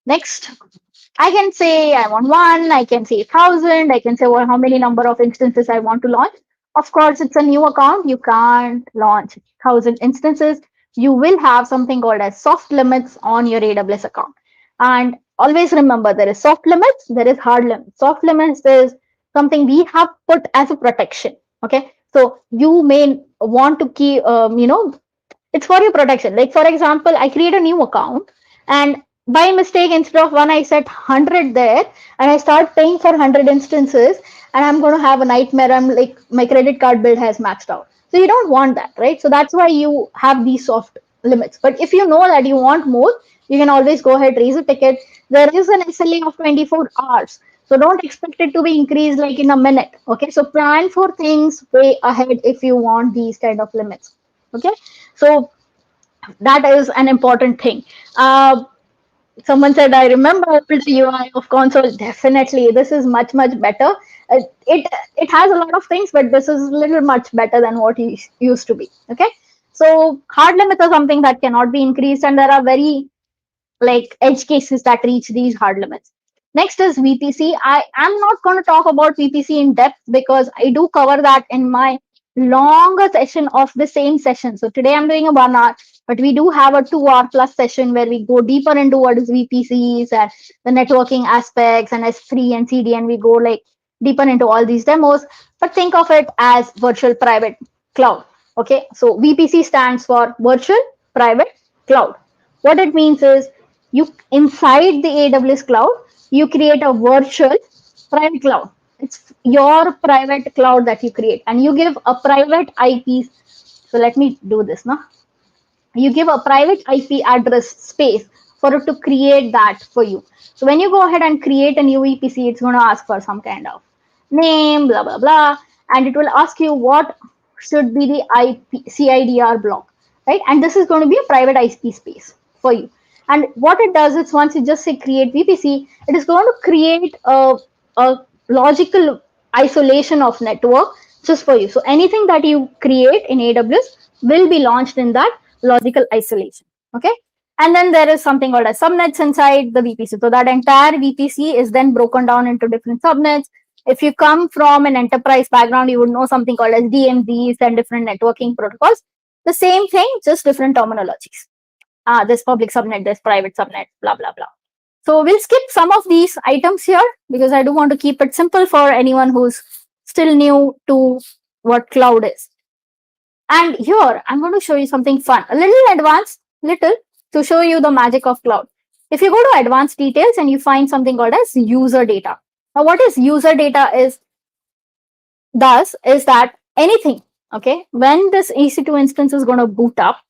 Next, I can say I want one, I can say 1,000, I can say how many number of instances I want to launch. Of course, it's a new account. You can't launch 1,000 instances. You will have something called as soft limits on your AWS account. And always remember, there is soft limits, there is hard limits. Soft limits is something we have put as a protection. Okay, so you may want to keep, it's for your protection. Like for example, I create a new account, and by mistake, instead of one, I set 100 there, and I start paying for 100 instances, and I'm going to have a nightmare. I'm like, my credit card bill has maxed out. So you don't want that, right? So that's why you have these soft limits. But if you know that you want more, you can always go ahead, raise a ticket. There is an SLA of 24 hours. So don't expect it to be increased like in a minute. Okay. So plan for things way ahead if you want these kind of limits. Okay. So that is an important thing. Someone said, I remember the UI of console. Definitely, this is much, much better. It has a lot of things, but this is a little much better than what it used to be. Okay. So hard limits are something that cannot be increased, and there are very like edge cases that reach these hard limits. Next is VPC. I am not going to talk about VPC in depth because I do cover that in my longer session of the same session. So today I'm doing a 1 hour, but we do have a 2 hour plus session where we go deeper into what is VPCs and the networking aspects and S3 and CD, and we go like deeper into all these demos. But think of it as virtual private cloud. Okay, so VPC stands for virtual private cloud. What it means is you inside the AWS cloud, you create a virtual private cloud. It's your private cloud that you create, and you give a private IP. So let me do this now. You give a private IP address space for it to create that for you. So when you go ahead and create a new VPC, it's going to ask for some kind of name, blah, blah, blah. And it will ask you what should be the IP CIDR block, right? And this is going to be a private IP space for you. And what it does is once you just say create VPC, it is going to create a logical isolation of network just for you. So anything that you create in AWS will be launched in that logical isolation. Okay. And then there is something called as subnets inside the VPC. So that entire VPC is then broken down into different subnets. If you come from an enterprise background, you would know something called as DMZs and different networking protocols. The same thing, just different terminologies. This public subnet, this private subnet, blah, blah, blah. So we'll skip some of these items here because I do want to keep it simple for anyone who's still new to what cloud is. And here, I'm going to show you something fun, a little advanced, to show you the magic of cloud. If you go to advanced details and you find something called as user data. Now, what is user data is that anything, okay, when this EC2 instance is going to boot up,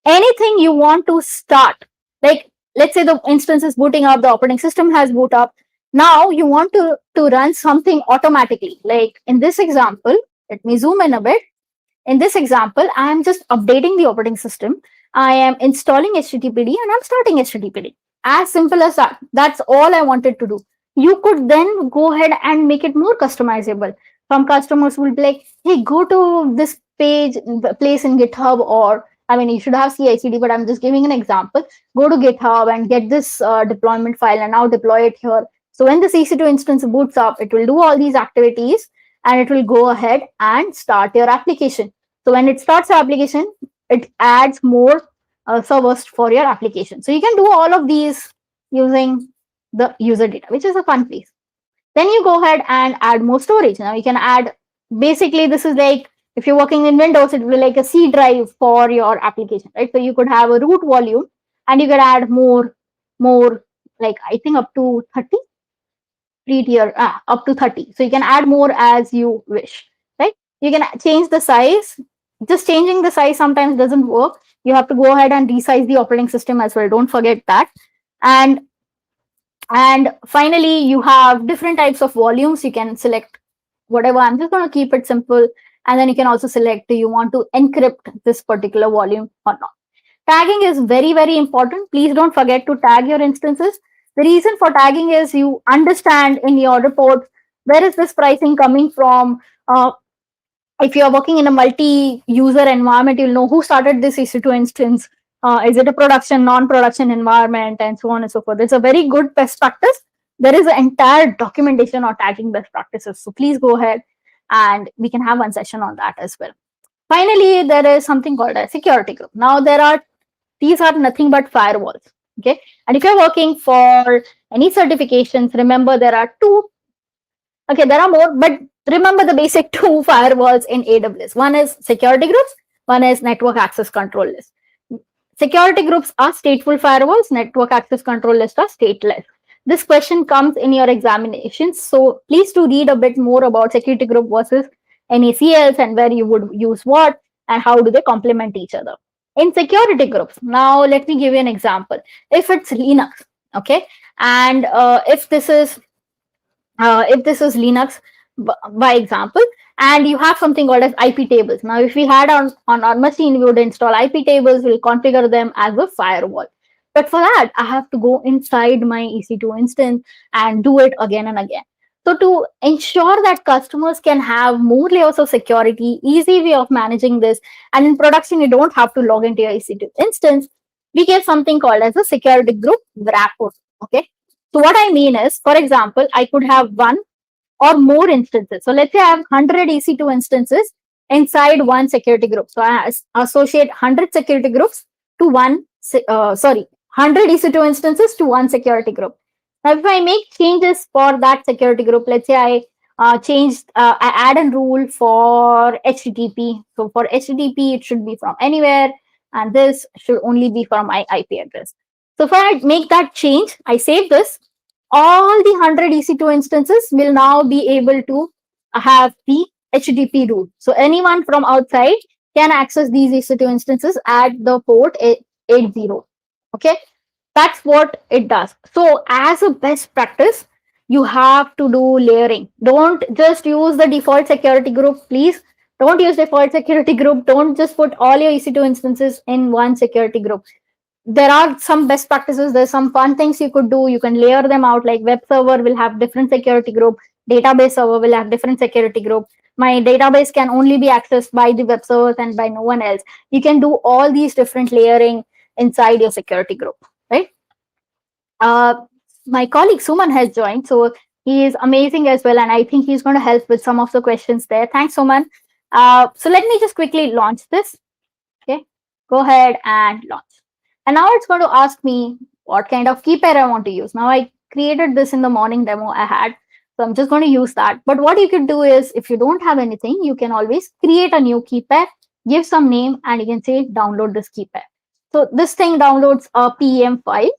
anything you want to start, like let's say the instance is booting up, the operating system has boot up. Now you want to run something automatically. Like in this example, let me zoom in a bit. In this example, I am just updating the operating system. I am installing HTTPD and I'm starting HTTPD. As simple as that. That's all I wanted to do. You could then go ahead and make it more customizable. Some customers will be like, hey, go to this place in GitHub, or I mean, you should have CI/CD, but I'm just giving an example. Go to GitHub and get this deployment file and now deploy it here. So when the EC2 instance boots up, it will do all these activities and it will go ahead and start your application. So when it starts the application, it adds more servers for your application. So you can do all of these using the user data, which is a fun piece. Then you go ahead and add more storage. Now you can add, basically this is like If you're working in Windows, it will be like a C drive for your application, right? So you could have a root volume and you can add more, like I think up to 30 free tier, up to 30. So you can add more as you wish, right? You can change the size. Just changing the size sometimes doesn't work. You have to go ahead and resize the operating system as well. Don't forget that. And finally, you have different types of volumes. You can select whatever. I'm just going to keep it simple. And then you can also select, do you want to encrypt this particular volume or not? Tagging is very, very important. Please don't forget to tag your instances. The reason for tagging is you understand in your report, where is this pricing coming from? If you're working in a multi-user environment, you'll know who started this EC2 instance. Is it a production, non-production environment, and so on and so forth. It's a very good best practice. There is an entire documentation on tagging best practices. So please go ahead and we can have one session on that as well. Finally, there is something called a security group. Now, these are nothing but firewalls. Okay. And if you're working for any certifications, remember there are two. Okay, there are more, but remember the basic two firewalls in AWS. One is security groups, one is network access control list. Security groups are stateful firewalls, network access control list are stateless. This question comes in your examinations, so please do read a bit more about security group versus NACLs and where you would use what and how do they complement each other. In security groups, now let me give you an example. If it's Linux, okay, and if this is Linux, by example, and you have something called as IP tables. Now, if we had on our machine, we would install IP tables, we'll configure them as a firewall. But for that, I have to go inside my EC2 instance and do it again and again. So to ensure that customers can have more layers of security, easy way of managing this, and in production, you don't have to log into your EC2 instance, we get something called as a security group wrapper. Okay. So what I mean is, for example, I could have one or more instances. So let's say I have 100 EC2 instances inside one security group. So I associate 100 security groups to 100 EC2 instances to one security group. Now, if I make changes for that security group, let's say I I add a rule for HTTP. So for HTTP, it should be from anywhere, and this should only be from my IP address. So if I make that change, I save this, all the 100 EC2 instances will now be able to have the HTTP rule. So anyone from outside can access these EC2 instances at the port 80. Okay, that's what it does. So as a best practice, you have to do layering. Don't just use the default security group, please. Don't use default security group. Don't just put all your EC2 instances in one security group. There are some best practices. There's some fun things you could do. You can layer them out, like web server will have different security group, database server will have different security group. My database can only be accessed by the web servers and by no one else. You can do all these different layering inside your security group, right? My colleague Suman has joined, so he is amazing as well, and I think he's going to help with some of the questions there. Thanks, Suman. So let me just quickly launch this. Okay, go ahead and launch. And now it's going to ask me what kind of key pair I want to use. Now I created this in the morning demo I had, so I'm just going to use that. But what you could do is, if you don't have anything, you can always create a new key pair, give some name, and you can say download this key pair. So this thing downloads a PEM file.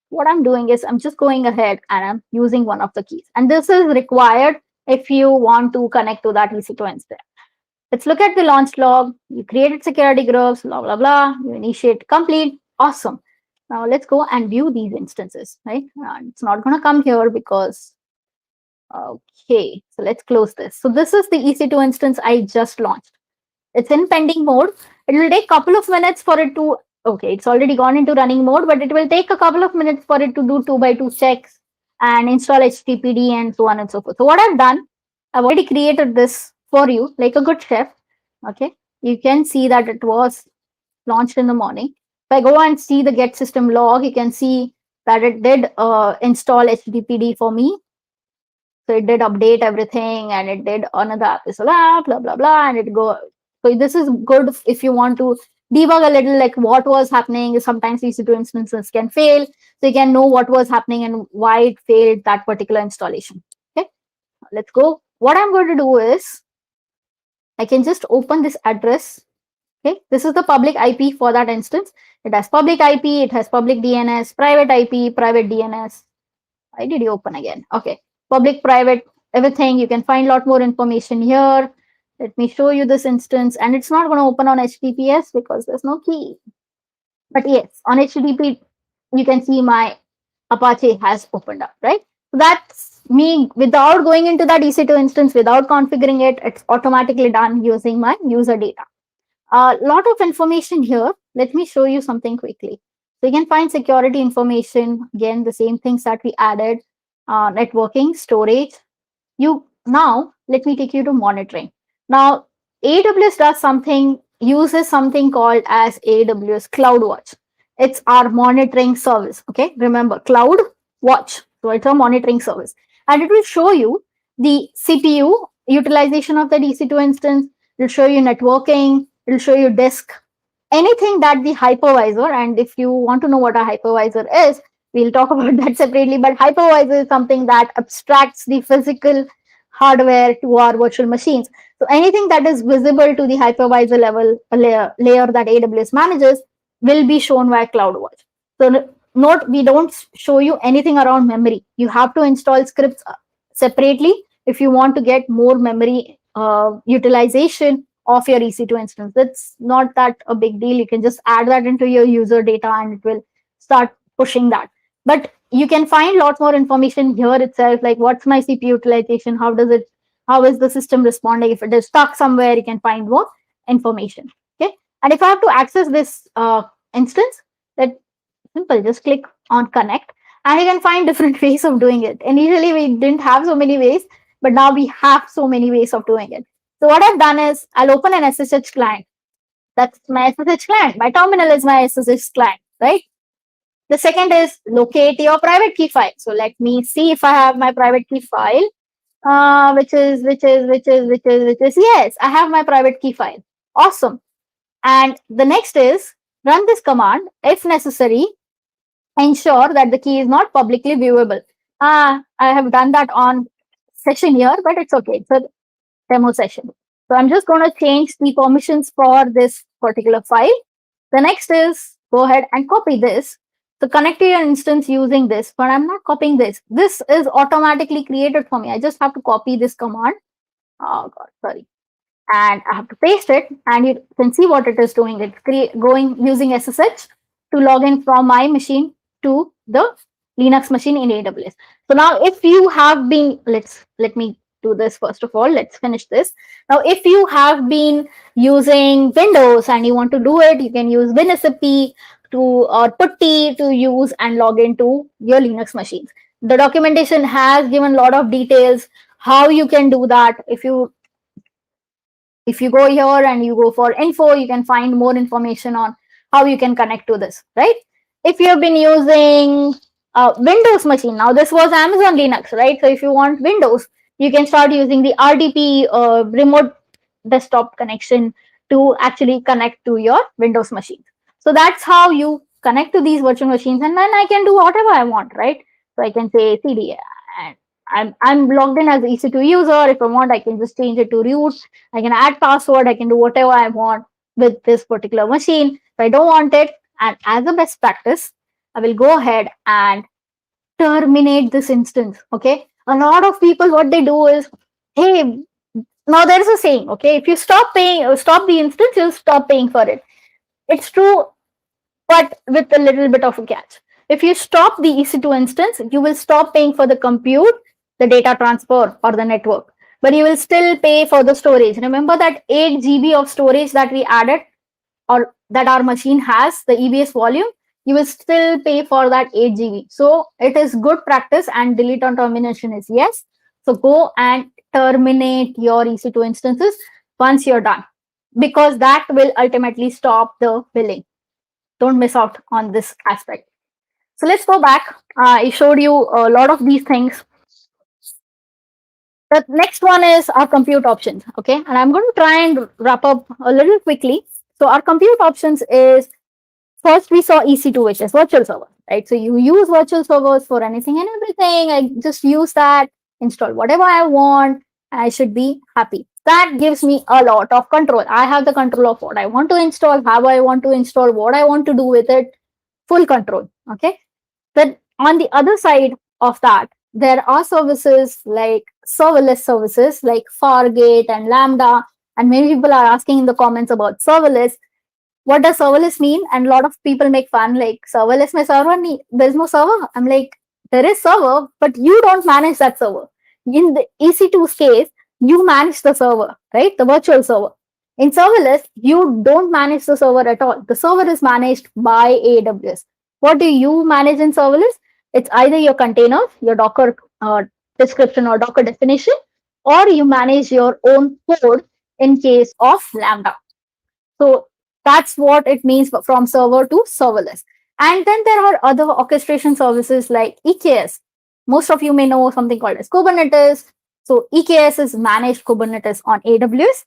What I'm doing is I'm just going ahead and I'm using one of the keys. And this is required if you want to connect to that EC2 instance. Let's look at the launch log. You created security groups, blah, blah, blah. You initiate complete. Awesome. Now let's go and view these instances, right? It's not going to come here because, okay, so let's close this. So this is the EC2 instance I just launched. It's in pending mode. It will take a couple of minutes for it to, okay, it's already gone into running mode, but it will take a couple of minutes for it to do 2x2 checks and install HTTPD and so on and so forth. So what I've done, I've already created this for you like a good chef. Okay, you can see that it was launched in the morning. If I go and see the get system log, you can see that it did install HTTPD for me. So it did update everything and it did another episode, blah, blah, blah, and it go. So this is good if you want to debug a little, like what was happening. Sometimes EC2 instances can fail. So you can know what was happening and why it failed that particular installation. Okay, let's go. What I'm going to do is I can just open this address. Okay, this is the public IP for that instance. It has public IP, it has public DNS, private IP, private DNS. Why did you open again? Okay, public, private, everything. You can find a lot more information here. Let me show you this instance, and it's not going to open on HTTPS because there's no key. But yes, on HTTP, you can see my Apache has opened up, right? So that's me without going into that EC2 instance, without configuring it, it's automatically done using my user data. A lot of information here. Let me show you something quickly. So you can find security information, again, the same things that we added, networking, storage. Now, let me take you to monitoring. Now, AWS does something, uses something called as AWS CloudWatch. It's our monitoring service. Okay, remember Cloud Watch. So it's a monitoring service, and it will show you the CPU utilization of the EC2 instance. It will show you networking. It will show you disk, anything that the hypervisor. And if you want to know what a hypervisor is, we'll talk about that separately. But hypervisor is something that abstracts the physical hardware to our virtual machines. So anything that is visible to the hypervisor level layer that AWS manages will be shown via CloudWatch. So note, we don't show you anything around memory. You have to install scripts separately if you want to get more memory utilization of your EC2 instance. That's not that a big deal. You can just add that into your user data and it will start pushing that. But you can find a lot more information here itself, like what's my CPU utilization, how is the system responding. If it is stuck somewhere, you can find more information. Okay, and if I have to access this instance, that simple, just click on connect, and you can find different ways of doing it. Initially, we didn't have so many ways, but now we have so many ways of doing it. So what I've done is I'll open an SSH client. That's my SSH client. My terminal is my SSH client, right? The second is locate your private key file. So let me see if I have my private key file, which is, yes, I have my private key file. Awesome. And the next is run this command. If necessary, ensure that the key is not publicly viewable. I have done that on session here, but it's okay. It's a demo session. So I'm just going to change the permissions for this particular file. The next is go ahead and copy this. So connect to your instance using this, but I'm not copying this. This is automatically created for me. I just have to copy this command. Oh God, sorry. And I have to paste it, and you can see what it is doing. It's going using SSH to log in from my machine to the Linux machine in AWS. So now if you have been, let me do this first of all. Let's finish this. Now, if you have been using Windows and you want to do it, you can use WinSCP or PuTTY to use and log into your Linux machines. The documentation has given a lot of details how you can do that. If you go here and you go for info, you can find more information on how you can connect to this, right? If you have been using Windows machine, now this was Amazon Linux, right? So if you want Windows, you can start using the RDP remote desktop connection to actually connect to your Windows machine. So that's how you connect to these virtual machines, and then I can do whatever I want, right? So I can say CD, and I'm logged in as EC2 user. If I want, I can just change it to root. I can add password. I can do whatever I want with this particular machine. If I don't want it, and as a best practice, I will go ahead and terminate this instance. Okay. A lot of people, what they do is, hey, now there's a saying, okay, if you stop the instance, you'll stop paying for it. It's true, but with a little bit of a catch. If you stop the EC2 instance, you will stop paying for the compute, the data transfer, or the network, but you will still pay for the storage. Remember that 8 GB of storage that we added, or that our machine has, the EBS volume, you will still pay for that 8 GB. So it is good practice, and delete on termination is yes. So go and terminate your EC2 instances once you're done, because that will ultimately stop the billing. Don't miss out on this aspect. So let's go back. I showed you a lot of these things. The next one is our compute options. Okay, and I'm going to try and wrap up a little quickly. So our compute options is, first we saw EC2, which is virtual server, right? So you use virtual servers for anything and everything. I just use that, install whatever I want, and I should be happy. That gives me a lot of control. I have the control of what I want to install, how I want to install, what I want to do with it, full control. Okay. Then on the other side of that, there are services like serverless services like Fargate and Lambda. And many people are asking in the comments about serverless. What does serverless mean? And a lot of people make fun like serverless mein server nahi, there's no server. I'm like, there is server, but you don't manage that server. In the EC2's case, you manage the server, right? The virtual server. In serverless, you don't manage the server at all. The server is managed by AWS. What do you manage in serverless? It's either your containers, your Docker description or Docker definition, or you manage your own code in case of Lambda. So that's what it means from server to serverless. And then there are other orchestration services like EKS. Most of you may know something called as Kubernetes. So EKS is managed Kubernetes on AWS.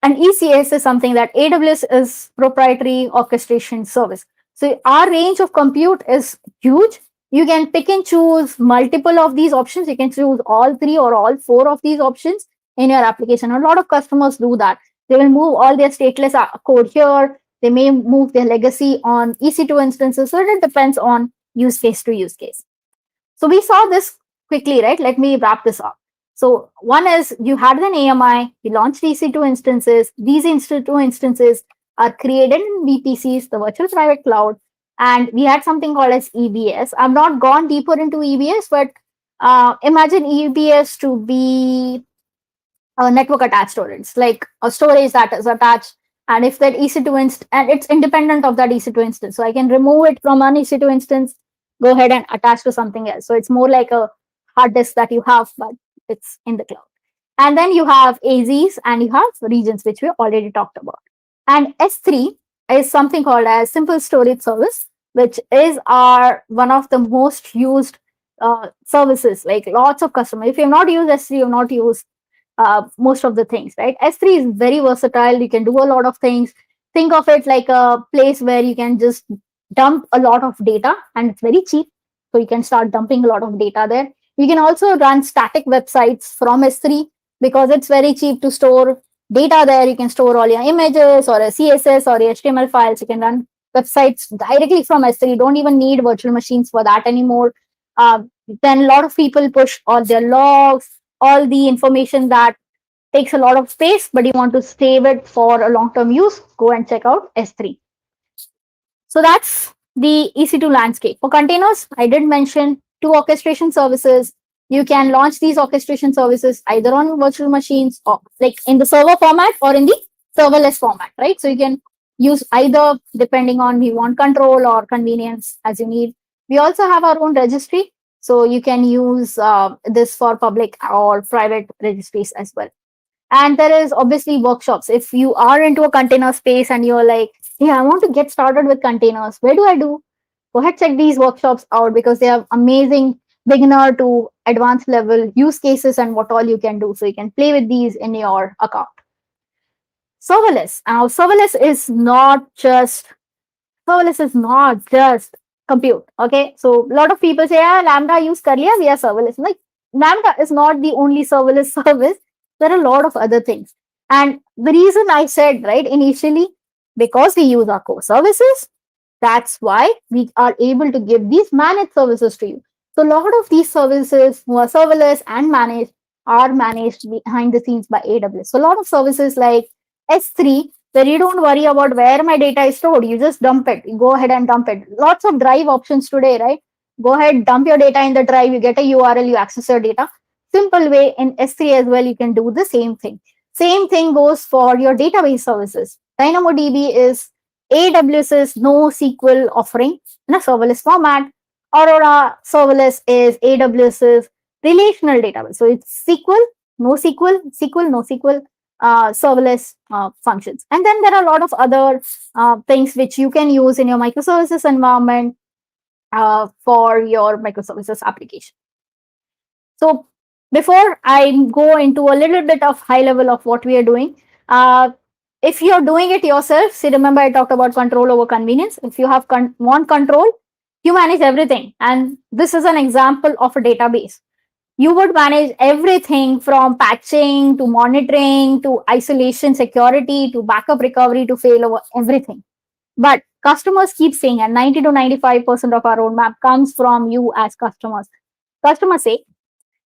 And ECS is something that AWS is proprietary orchestration service. So our range of compute is huge. You can pick and choose multiple of these options. You can choose all 3 or all 4 of these options in your application. A lot of customers do that. They will move all their stateless code here. They may move their legacy on EC2 instances. So it depends on use case to use case. So we saw this quickly, right? Let me wrap this up. So one is you had an AMI, you launched EC2 instances. These EC2 instances are created in VPCs, the virtual private cloud. And we had something called as EBS. I've not gone deeper into EBS, but imagine EBS to be a network attached storage, like a storage that is attached. And if that EC2 instance, and it's independent of that EC2 instance. So I can remove it from an EC2 instance, go ahead and attach to something else. So it's more like a hard disk that you have, but it's in the cloud. And then you have AZs and you have regions, which we already talked about. And S3 is something called as simple storage service, which is one of the most used services, like lots of customers. If you have not used S3, you have not used most of the things, right? S3 is very versatile. You can do a lot of things. Think of it like a place where you can just dump a lot of data, and it's very cheap. So you can start dumping a lot of data there. You can also run static websites from S3 because it's very cheap to store data there. You can store all your images or a CSS or HTML files. You can run websites directly from S3. You don't even need virtual machines for that anymore. Then a lot of people push all their logs, all the information that takes a lot of space, but you want to save it for a long-term use, go and check out S3. So that's the EC2 landscape. For containers, I did mention 2 orchestration services. You can launch these orchestration services either on virtual machines or like in the server format or in the serverless format, right? So you can use either depending on you want control or convenience as you need. We also have our own registry. So you can use this for public or private registries as well. And there is obviously workshops. If you are into a container space and you're like, hey, I want to get started with containers, where do I do? Go ahead, check these workshops out because they have amazing beginner to advanced level use cases and what all you can do. So you can play with these in your account. Serverless. Now, serverless is not just compute. Okay. So a lot of people say, yeah, Lambda use kar liya, we are serverless. Like Lambda is not the only serverless service. There are a lot of other things. And the reason I said, right, initially, because we use our core services, that's why we are able to give these managed services to you. So a lot of these services who are serverless and managed are managed behind the scenes by AWS. So a lot of services like S3, where you don't worry about where my data is stored, you just dump it. You go ahead and dump it. Lots of drive options today, right? Go ahead, dump your data in the drive, you get a URL, you access your data. Simple way in S3 as well, you can do the same thing. Same thing goes for your database services. DynamoDB is AWS's NoSQL offering in a serverless format. Aurora serverless is AWS's relational database. So it's SQL, NoSQL, SQL, NoSQL, serverless functions. And then there are a lot of other things which you can use in your microservices environment for your microservices application. So before I go into a little bit of high level of what we are doing, if you're doing it yourself, see, remember I talked about control over convenience. If you have want control, you manage everything. And this is an example of a database. You would manage everything from patching to monitoring to isolation security to backup recovery to failover, everything. But customers keep saying, and 90 to 95% of our roadmap comes from you as customers. Customers say,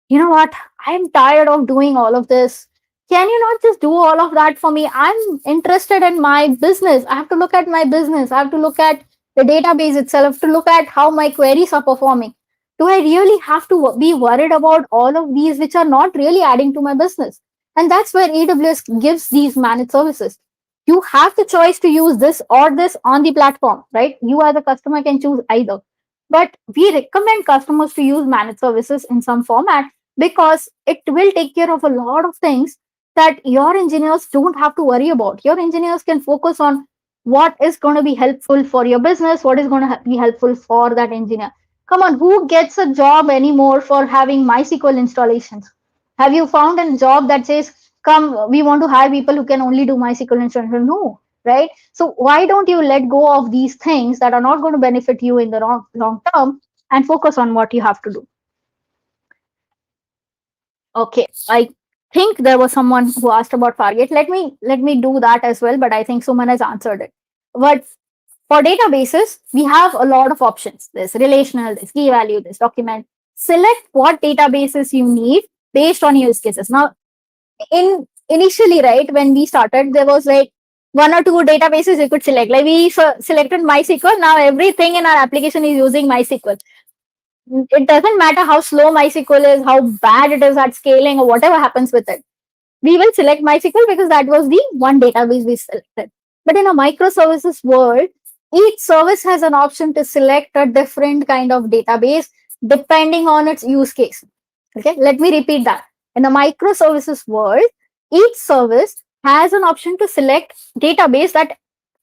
you know what? I'm tired of doing all of this. Can you not just do all of that for me? I'm interested in my business. I have to look at my business. I have to look at the database itself to look at how my queries are performing. Do I really have to be worried about all of these which are not really adding to my business? And that's where AWS gives these managed services. You have the choice to use this or this on the platform, right? You as a customer can choose either. But we recommend customers to use managed services in some format because it will take care of a lot of things that your engineers don't have to worry about. Your engineers can focus on what is going to be helpful for your business, what is going to be helpful for that engineer. Come on, who gets a job anymore for having MySQL installations? Have you found a job that says, come, we want to hire people who can only do MySQL installation? No, right? So why don't you let go of these things that are not going to benefit you in the long term and focus on what you have to do? Okay, I think there was someone who asked about Fargate. Let me do that as well, but I think Suman has answered it. But for databases, we have a lot of options. There's relational, there's key value, there's document. Select what databases you need based on use cases. Now, initially, right, when we started, there was like one or two databases you could select. Like we selected MySQL. Now everything in our application is using MySQL. It doesn't matter how slow MySQL is, how bad it is at scaling, or whatever happens with it. We will select MySQL because that was the one database we selected. But in a microservices world, each service has an option to select a different kind of database depending on its use case. Okay, let me repeat that. In a microservices world, each service has an option to select database that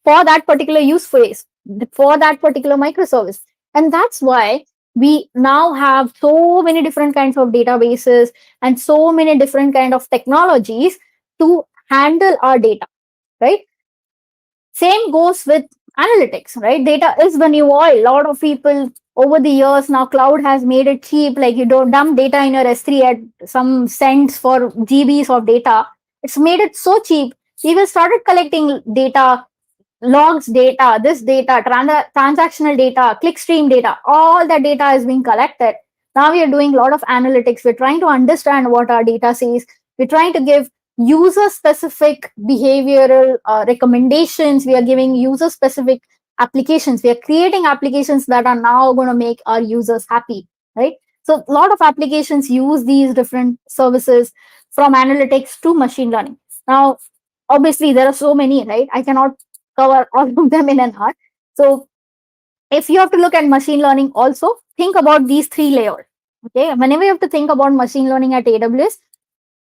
for that particular use case, for that particular microservice. And that's why we now have so many different kinds of databases and so many different kind of technologies to handle our data, right? Same goes with analytics, right? Data is the new oil. A lot of people over the years now, cloud has made it cheap. Like you don't dump data in your S3 at some cents for GBs of data. It's made it so cheap. People started collecting data, logs data, this data, transactional data, clickstream data, all that data is being collected. Now we are doing a lot of analytics. We're trying to understand what our data says. We're trying to give user-specific behavioral recommendations. We are giving user-specific applications. We are creating applications that are now going to make our users happy, right? So a lot of applications use these different services from analytics to machine learning. Now, obviously, there are so many, right? I cannot cover all of them in an hour. So if you have to look at machine learning also, think about these three layers. Okay, whenever you have to think about machine learning at AWS,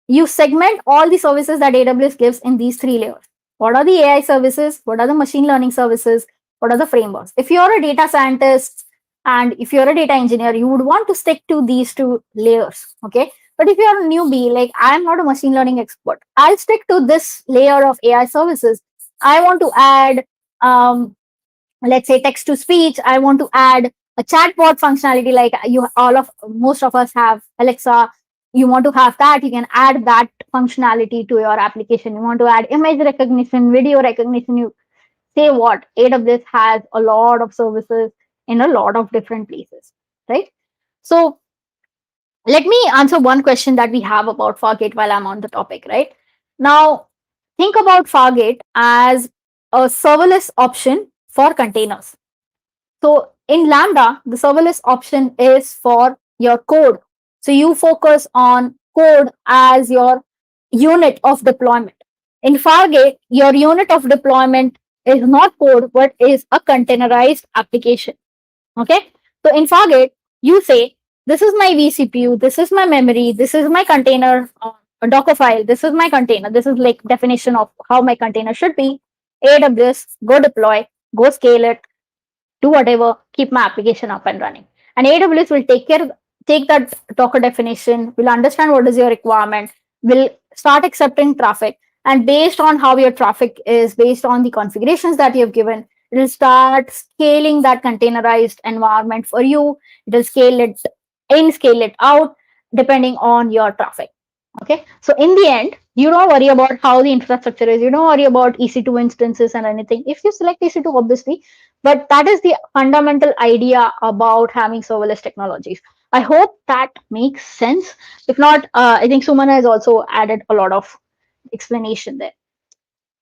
you segment all the services that AWS gives in these three layers. What are the AI services? What are the machine learning services? What are the frameworks? If you're a data scientist and if you're a data engineer, you would want to stick to these two layers. Okay, but if you're a newbie, like I'm not a machine learning expert, I'll stick to this layer of AI services. I want to add, let's say, text to speech. I want to add a chatbot functionality, like most of us have Alexa. You want to have that, you can add that functionality to your application. You want to add image recognition, video recognition. You say what? AWS has a lot of services in a lot of different places, right? So let me answer one question that we have about Fargate while I'm on the topic, right? Now, think about Fargate as a serverless option for containers. So in Lambda, the serverless option is for your code. So you focus on code as your unit of deployment. In Fargate, your unit of deployment is not code, but is a containerized application. Okay. So in Fargate, you say, this is my vCPU, this is my memory, this is my container, a Docker file, this is my container. This is like definition of how my container should be. AWS, go deploy, go scale it, do whatever, keep my application up and running. And AWS will take that Docker definition, will understand what is your requirement, will start accepting traffic. And based on how your traffic is, based on the configurations that you have given, it will start scaling that containerized environment for you. It will scale it in, scale it out. depending on your traffic. Okay, so in the end, you don't worry about how the infrastructure is, you don't worry about EC2 instances and anything. If you select EC2, obviously, but that is the fundamental idea about having serverless technologies. I hope that makes sense. If not, I think Sumana has also added a lot of explanation there.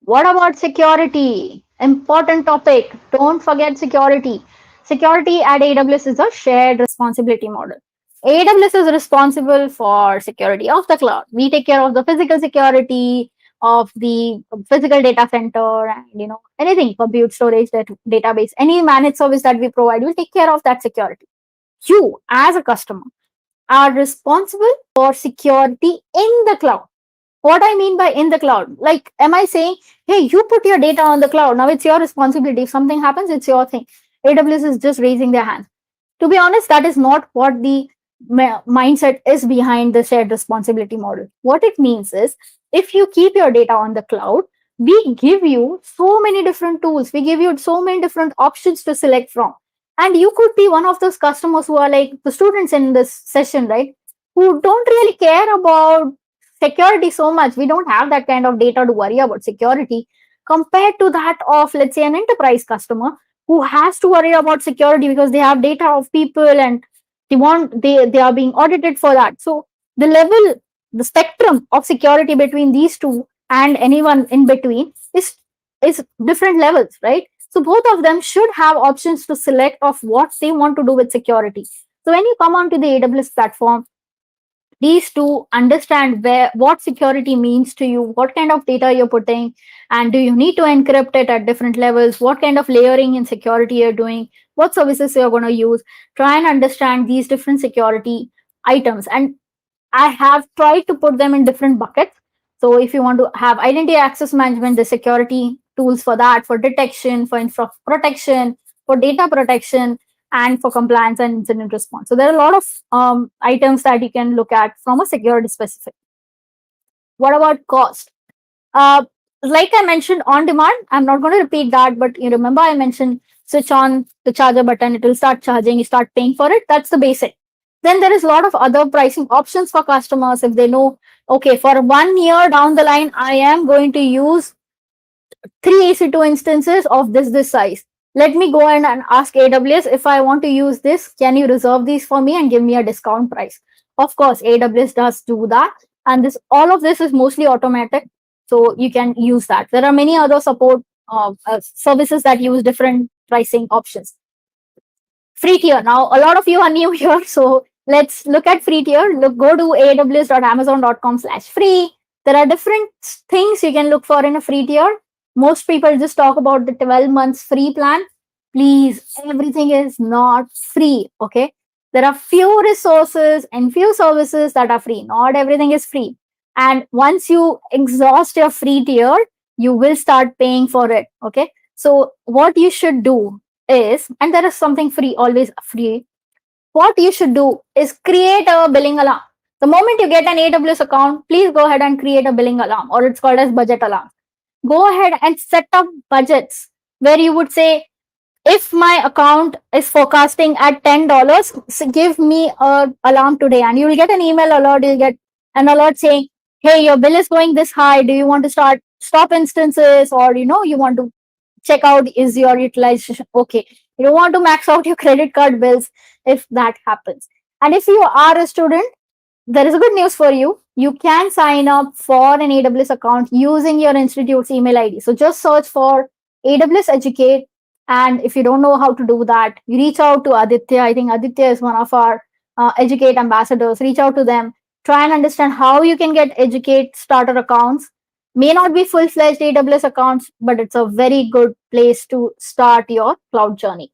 What about security? Important topic. Don't forget security. Security at AWS is a shared responsibility model. AWS is responsible for security of the cloud. We take care of the physical security of the physical data center and anything, compute storage, that database, any managed service that we provide, will take care of that security. You as a customer are responsible for security in the cloud. What I mean by in the cloud, like, am I saying, hey, you put your data on the cloud, now it's your responsibility. If something happens, it's your thing. AWS is just raising their hands. To be honest, that is not what the mindset is behind the shared responsibility model. What it means is, if you keep your data on the cloud, we give you so many different tools, we give you so many different options to select from. And you could be one of those customers who are like the students in this session, right? Who don't really care about security so much. We don't have that kind of data to worry about security compared to that of, let's say, an enterprise customer who has to worry about security because they have data of people and they are being audited for that. So the spectrum of security between these two and anyone in between is different levels, right? So both of them should have options to select of what they want to do with security. So when you come onto the AWS platform, these two understand what security means to you, what kind of data you're putting, and do you need to encrypt it at different levels, what kind of layering in security you're doing, what services you're going to use. Try and understand these different security items, and I have tried to put them in different buckets. So if you want to have identity access management, the security tools for that, for detection, for infra protection, for data protection, and for compliance and incident response. So there are a lot of items that you can look at from a security specific. What about cost? Uh, like I mentioned, on demand, I'm not going to repeat that, but you remember I mentioned switch on the charger button, it will start charging, you start paying for it. That's the basic. Then there is a lot of other pricing options for customers. If they know, okay, for 1 year down the line, I am going to use 3 EC2 instances of this size. Let me go in and ask AWS, if I want to use this, can you reserve these for me and give me a discount price? Of course, AWS does do that. And all of this is mostly automatic. So you can use that. There are many other support services that use different pricing options. Free tier. Now, a lot of you are new here. So let's look at free tier. Go to aws.amazon.com/free. There are different things you can look for in a free tier. Most people just talk about the 12 months free plan. Please, everything is not free. Okay. There are few resources and few services that are free. Not everything is free. And once you exhaust your free tier, you will start paying for it. Okay. So what you should do is, and there is something free, always free. What you should do is create a billing alarm. The moment you get an AWS account, please go ahead and create a billing alarm, or it's called as budget alarm. Go ahead and set up budgets where you would say, if my account is forecasting at $10, give me a alarm today, and you will get an email alert. You'll get an alert saying, hey, your bill is going this high. Do you want to stop instances, or you want to check out, is your utilization okay? You don't want to max out your credit card bills if that happens. And if you are a student, there is a good news for you. You can sign up for an AWS account using your institute's email ID. So just search for AWS Educate. And if you don't know how to do that, you reach out to Aditya. I think Aditya is one of our Educate ambassadors. Reach out to them. Try and understand how you can get Educate starter accounts. May not be full-fledged AWS accounts, but it's a very good place to start your cloud journey.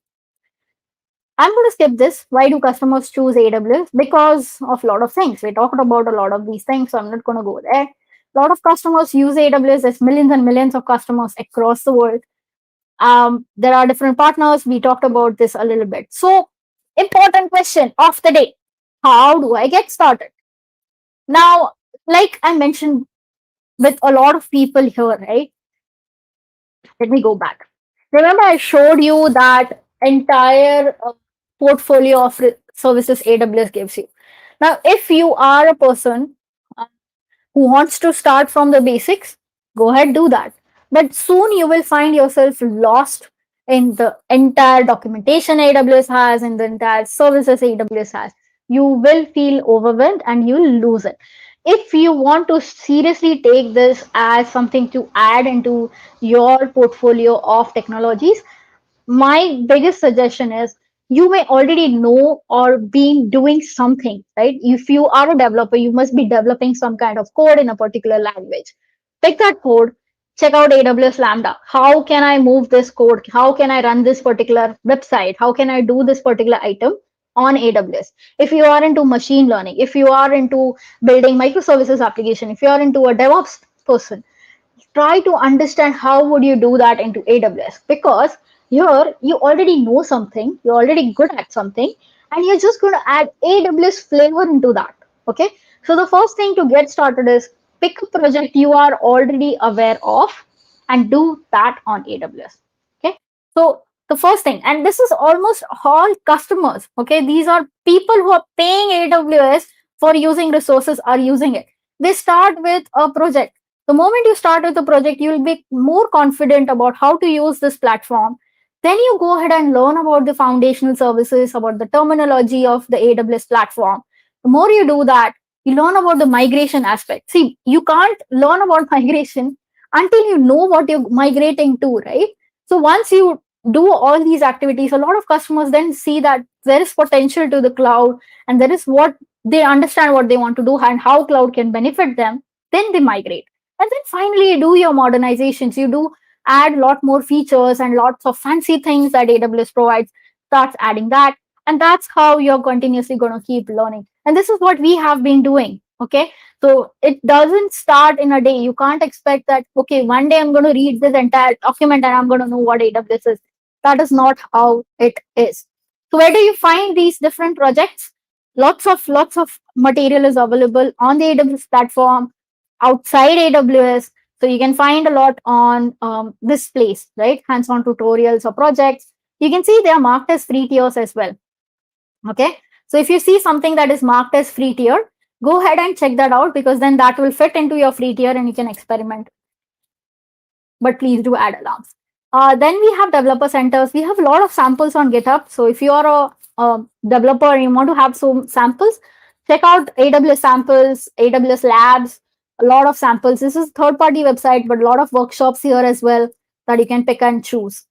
I'm going to skip this. Why do customers choose AWS? Because of a lot of things. We talked about a lot of these things, so I'm not going to go there. A lot of customers use AWS. There's millions and millions of customers across the world. There are different partners. We talked about this a little bit. So, important question of the day. How do I get started? Now, like I mentioned with a lot of people here, right? Let me go back. Remember, I showed you that entire portfolio of services AWS gives you. Now, if you are a person who wants to start from the basics, go ahead, do that. But soon you will find yourself lost in the entire documentation AWS has, in the entire services AWS has. You will feel overwhelmed and you'll lose it. If you want to seriously take this as something to add into your portfolio of technologies, my biggest suggestion is you may already know or being doing something, right? If you are a developer, you must be developing some kind of code in a particular language. Pick that code, check out AWS Lambda. How can I move this code? How can I run this particular website? How can I do this particular item on AWS? If you are into machine learning, if you are into building microservices application, if you are into a DevOps person, try to understand how would you do that into AWS, because here you already know something, you're already good at something, and you're just going to add AWS flavor into that. Okay, so the first thing to get started is pick a project you are already aware of and do that on AWS. Okay, so the first thing, and this is almost all customers, okay, these are people who are paying AWS for using resources are using it. They start with a project. The moment you start with a project, you will be more confident about how to use this platform. Then you go ahead and learn about the foundational services, about the terminology of the AWS platform. The more you do that, you learn about the migration aspect. See, you can't learn about migration until you know what you're migrating to, right? So once you do all these activities, a lot of customers then see that there is potential to the cloud and there is what they understand what they want to do and how cloud can benefit them, then they migrate. And then finally, you do your modernizations. You do add a lot more features and lots of fancy things that AWS provides, starts adding that. And that's how you're continuously going to keep learning. And this is what we have been doing. Okay. So it doesn't start in a day. You can't expect that, okay, one day I'm going to read this entire document and I'm going to know what AWS is. That is not how it is. So where do you find these different projects? Lots of material is available on the AWS platform, outside AWS. So you can find a lot on this place, right? Hands-on tutorials or projects. You can see they are marked as free tiers as well. Okay. So if you see something that is marked as free tier, go ahead and check that out, because then that will fit into your free tier and you can experiment. But please do add alarms. Then we have developer centers. We have a lot of samples on GitHub. So if you are a developer and you want to have some samples, check out AWS samples, AWS labs, a lot of samples. This is third-party website, but a lot of workshops here as well that you can pick and choose.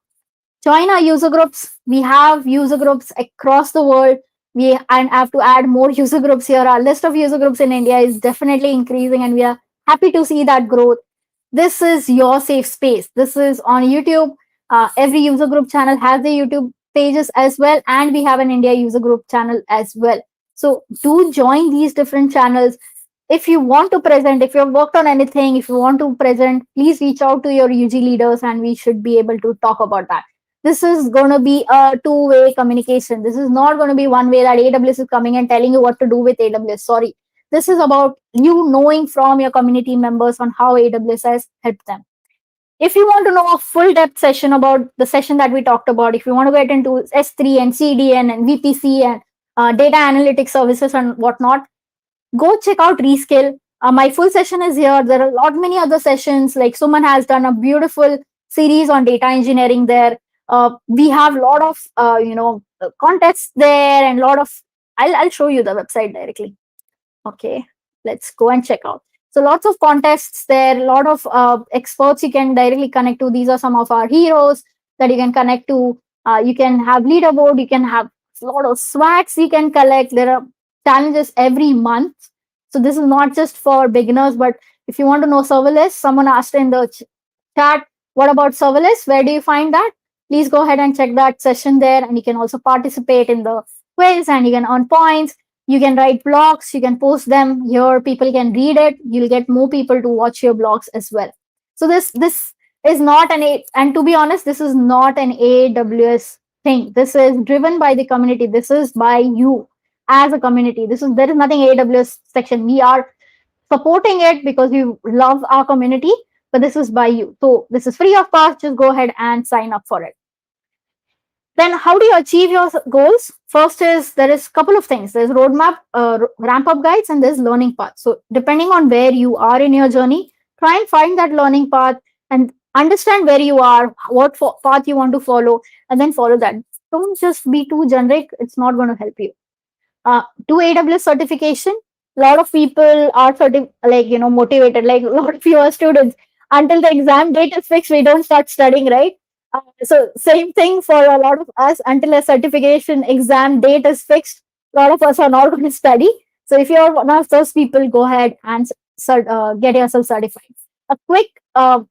Join our user groups. We have user groups across the world. We and have to add more user groups here. Our list of user groups in India is definitely increasing, and we are happy to see that growth. This is your safe space. This is on YouTube. Every user group channel has the YouTube pages as well, and we have an India user group channel as well. So do join these different channels. If you want to present, if you've worked on anything, if you want to present, please reach out to your UG leaders and we should be able to talk about that. This is going to be a two-way communication. This is not going to be one way that AWS is coming and telling you what to do with AWS. Sorry. This is about you knowing from your community members on how AWS has helped them. If you want to know a full depth session about the session that we talked about, if you want to get into S3 and CDN and VPC and data analytics services and whatnot, go check out Reskill. My full session is here. There are a lot many other sessions. Like Suman has done a beautiful series on data engineering there. We have a lot of contests there and a lot of. I'll show you the website directly. Okay, let's go and check out. So lots of contests there, a lot of experts you can directly connect to. These are some of our heroes that you can connect to. You can have leaderboard, you can have a lot of swags you can collect. There are challenges every month. So this is not just for beginners, but if you want to know serverless, someone asked in the chat, what about serverless? Where do you find that? Please go ahead and check that session there, and you can also participate in the quiz and you can earn points. You can write blogs, you can post them here, people can read it, you'll get more people to watch your blogs as well. So this is not and to be honest, this is not an AWS thing. This is driven by the community. This is by you as a community. There is nothing AWS section. We are supporting it because we love our community, but this is by you. So this is free of cost. Just go ahead and sign up for it. Then how do you achieve your goals? First is there is a couple of things. There's roadmap, ramp up guides, and there's learning path. So depending on where you are in your journey, try and find that learning path and understand where you are, what path you want to follow, and then follow that. Don't just be too generic. It's not going to help you. Do AWS certification. A lot of people are motivated. Like a lot of your students, until the exam date is fixed, we don't start studying, right? So same thing for a lot of us. Until a certification exam date is fixed, a lot of us are not going to study. So if you're one of those people, go ahead and get yourself certified. A quick and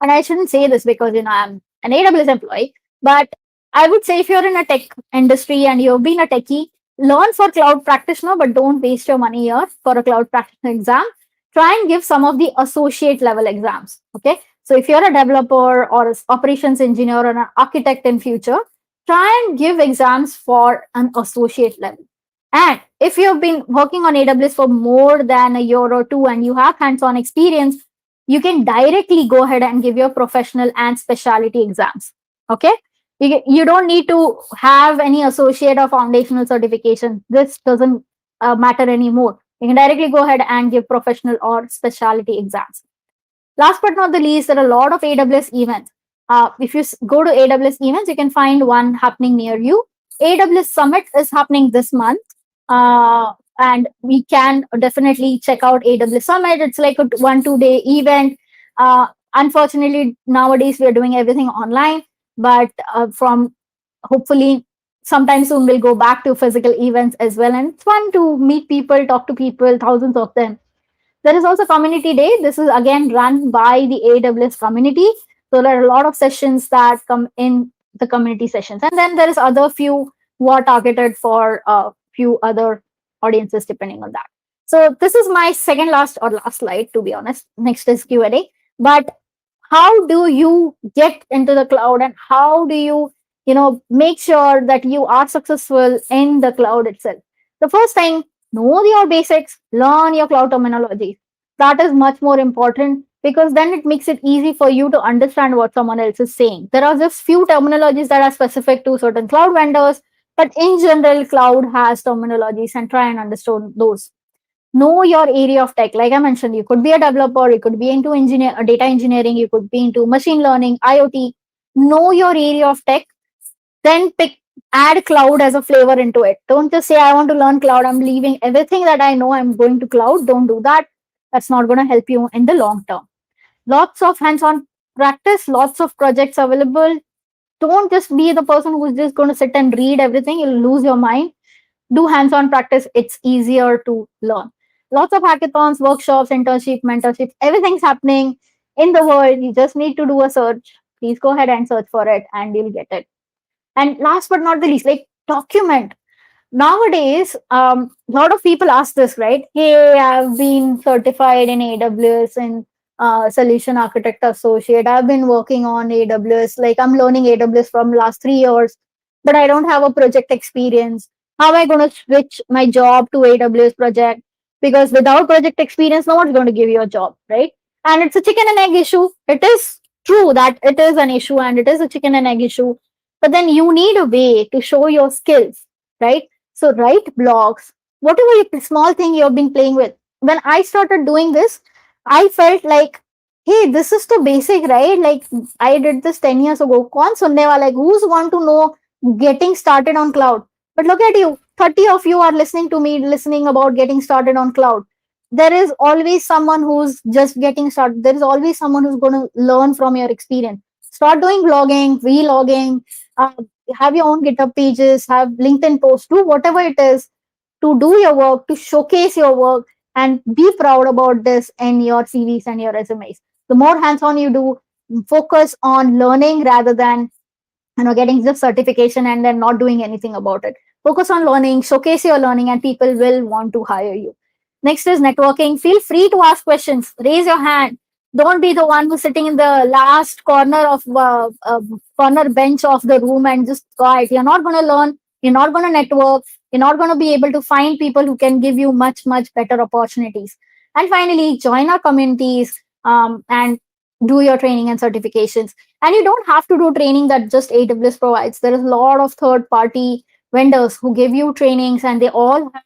I shouldn't say this because I'm an AWS employee, but I would say if you're in a tech industry and you've been a techie, learn for cloud practitioner, but don't waste your money here for a cloud practitioner exam. Try and give some of the associate level exams. Okay. So if you're a developer or an operations engineer or an architect in future, try and give exams for an associate level. And if you've been working on AWS for more than a year or two and you have hands-on experience, you can directly go ahead and give your professional and specialty exams. Okay. You don't need to have any associate or foundational certification. This doesn't matter anymore. You can directly go ahead and give professional or specialty exams. Last but not the least, there are a lot of AWS events. If you go to AWS events, you can find one happening near you. AWS Summit is happening this month. And we can definitely check out AWS Summit. It's like a 1-2 day event. Unfortunately, nowadays we're doing everything online, but from hopefully sometime soon we'll go back to physical events as well. And it's fun to meet people, talk to people, thousands of them. There is also Community Day. This is again run by the AWS community. So there are a lot of sessions that come in the community sessions. And then there is other few who are targeted for a few other audiences depending on that. So this is my second last or last slide, to be honest. Next is Q&A. But how do you get into the cloud and how do you make sure that you are successful in the cloud itself? The first thing, know your basics, learn your cloud terminology. That is much more important because then it makes it easy for you to understand what someone else is saying. There are just few terminologies that are specific to certain cloud vendors, but in general, cloud has terminologies and try and understand those. Know your area of tech. Like I mentioned, you could be a developer, you could be into data engineering, you could be into machine learning, IoT. Know your area of tech, then add cloud as a flavor into it. Don't just say, I want to learn cloud, I'm leaving everything that I know, I'm going to cloud. Don't do that. That's not going to help you in the long term. Lots of hands-on practice, lots of projects available. Don't just be the person who's just going to sit and read everything. You'll lose your mind. Do hands-on practice. It's easier to learn. Lots of hackathons, workshops, internship, mentorships, everything's happening in the world. You just need to do a search. Please go ahead and search for it and you'll get it. And last but not the least, like document. Nowadays, a lot of people ask this, right? Hey, I've been certified in AWS and solution architect associate. I've been working on AWS, like I'm learning AWS from last 3 years, but I don't have a project experience. How am I going to switch my job to AWS project? Because without project experience, no one's going to give you a job, right? And it's a chicken and egg issue. It is true that it is an issue and it is a chicken and egg issue, but then you need a way to show your skills, right? So write blogs, whatever small thing you've been playing with. When I started doing this, I felt like, hey, this is the basic, right? Like I did this 10 years ago. Kaun sunne wala? Like who's want to know getting started on cloud? But look at you, 30 of you are listening to me, listening about getting started on cloud. There is always someone who's just getting started. There is always someone who's going to learn from your experience. Start doing blogging, vlogging, have your own GitHub pages, have LinkedIn posts, do whatever it is to do your work, to showcase your work, and be proud about this in your CVs and your resumes. The more hands-on you do, focus on learning rather than getting just certification and then not doing anything about it. Focus on learning, showcase your learning, and people will want to hire you. Next is networking. Feel free to ask questions. Raise your hand. Don't be the one who's sitting in the last corner of corner bench of the room and just quiet. You're not going to learn. You're not going to network. You're not going to be able to find people who can give you much, much better opportunities. And finally, join our communities and do your training and certifications. And you don't have to do training that just AWS provides. There is a lot of third party vendors who give you trainings, and they all have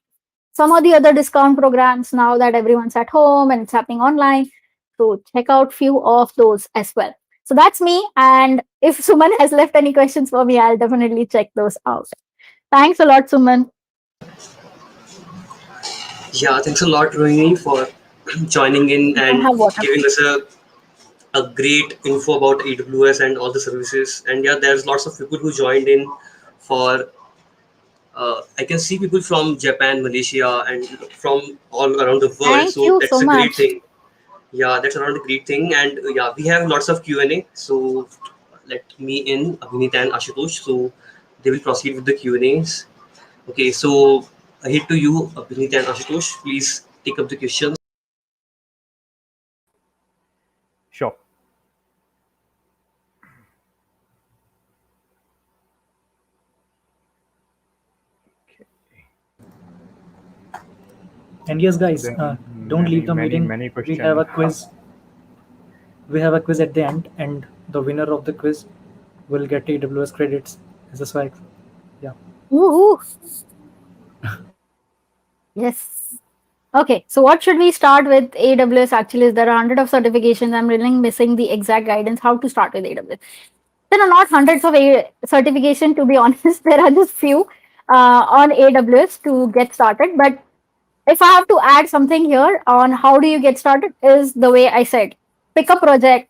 some of the other discount programs now that everyone's at home and it's happening online. So check out few of those as well. So that's me. And if Suman has left any questions for me, I'll definitely check those out. Thanks a lot, Suman. Yeah, thanks a lot, Rohini, for joining in and Have water. giving us a great info about AWS and all the services. And yeah, there's lots of people who joined in for. I can see people from Japan, Malaysia, and from all around the world. Thank you that's so a great much. thing. Yeah, that's around a great thing. And yeah, we have lots of Q&A. So let me in, Abhinita and Ashutosh. So they will proceed with the Q&As. Okay, so I hit to you, Abhinita and Ashutosh. Please take up the questions. Sure. And yes, guys, don't leave the meeting. Many We questions. have a quiz. We have a quiz at the end, and the winner of the quiz will get AWS credits as a swag. Yeah. Woohoo. Yes. Okay, so what should we start with AWS? Actually, is there are hundred of certifications? I'm really missing the exact guidance how to start with AWS. There are not hundreds of certification, to be honest. There are just few on AWS to get started. But if I have to add something here on how do you get started, is the way I said: pick a project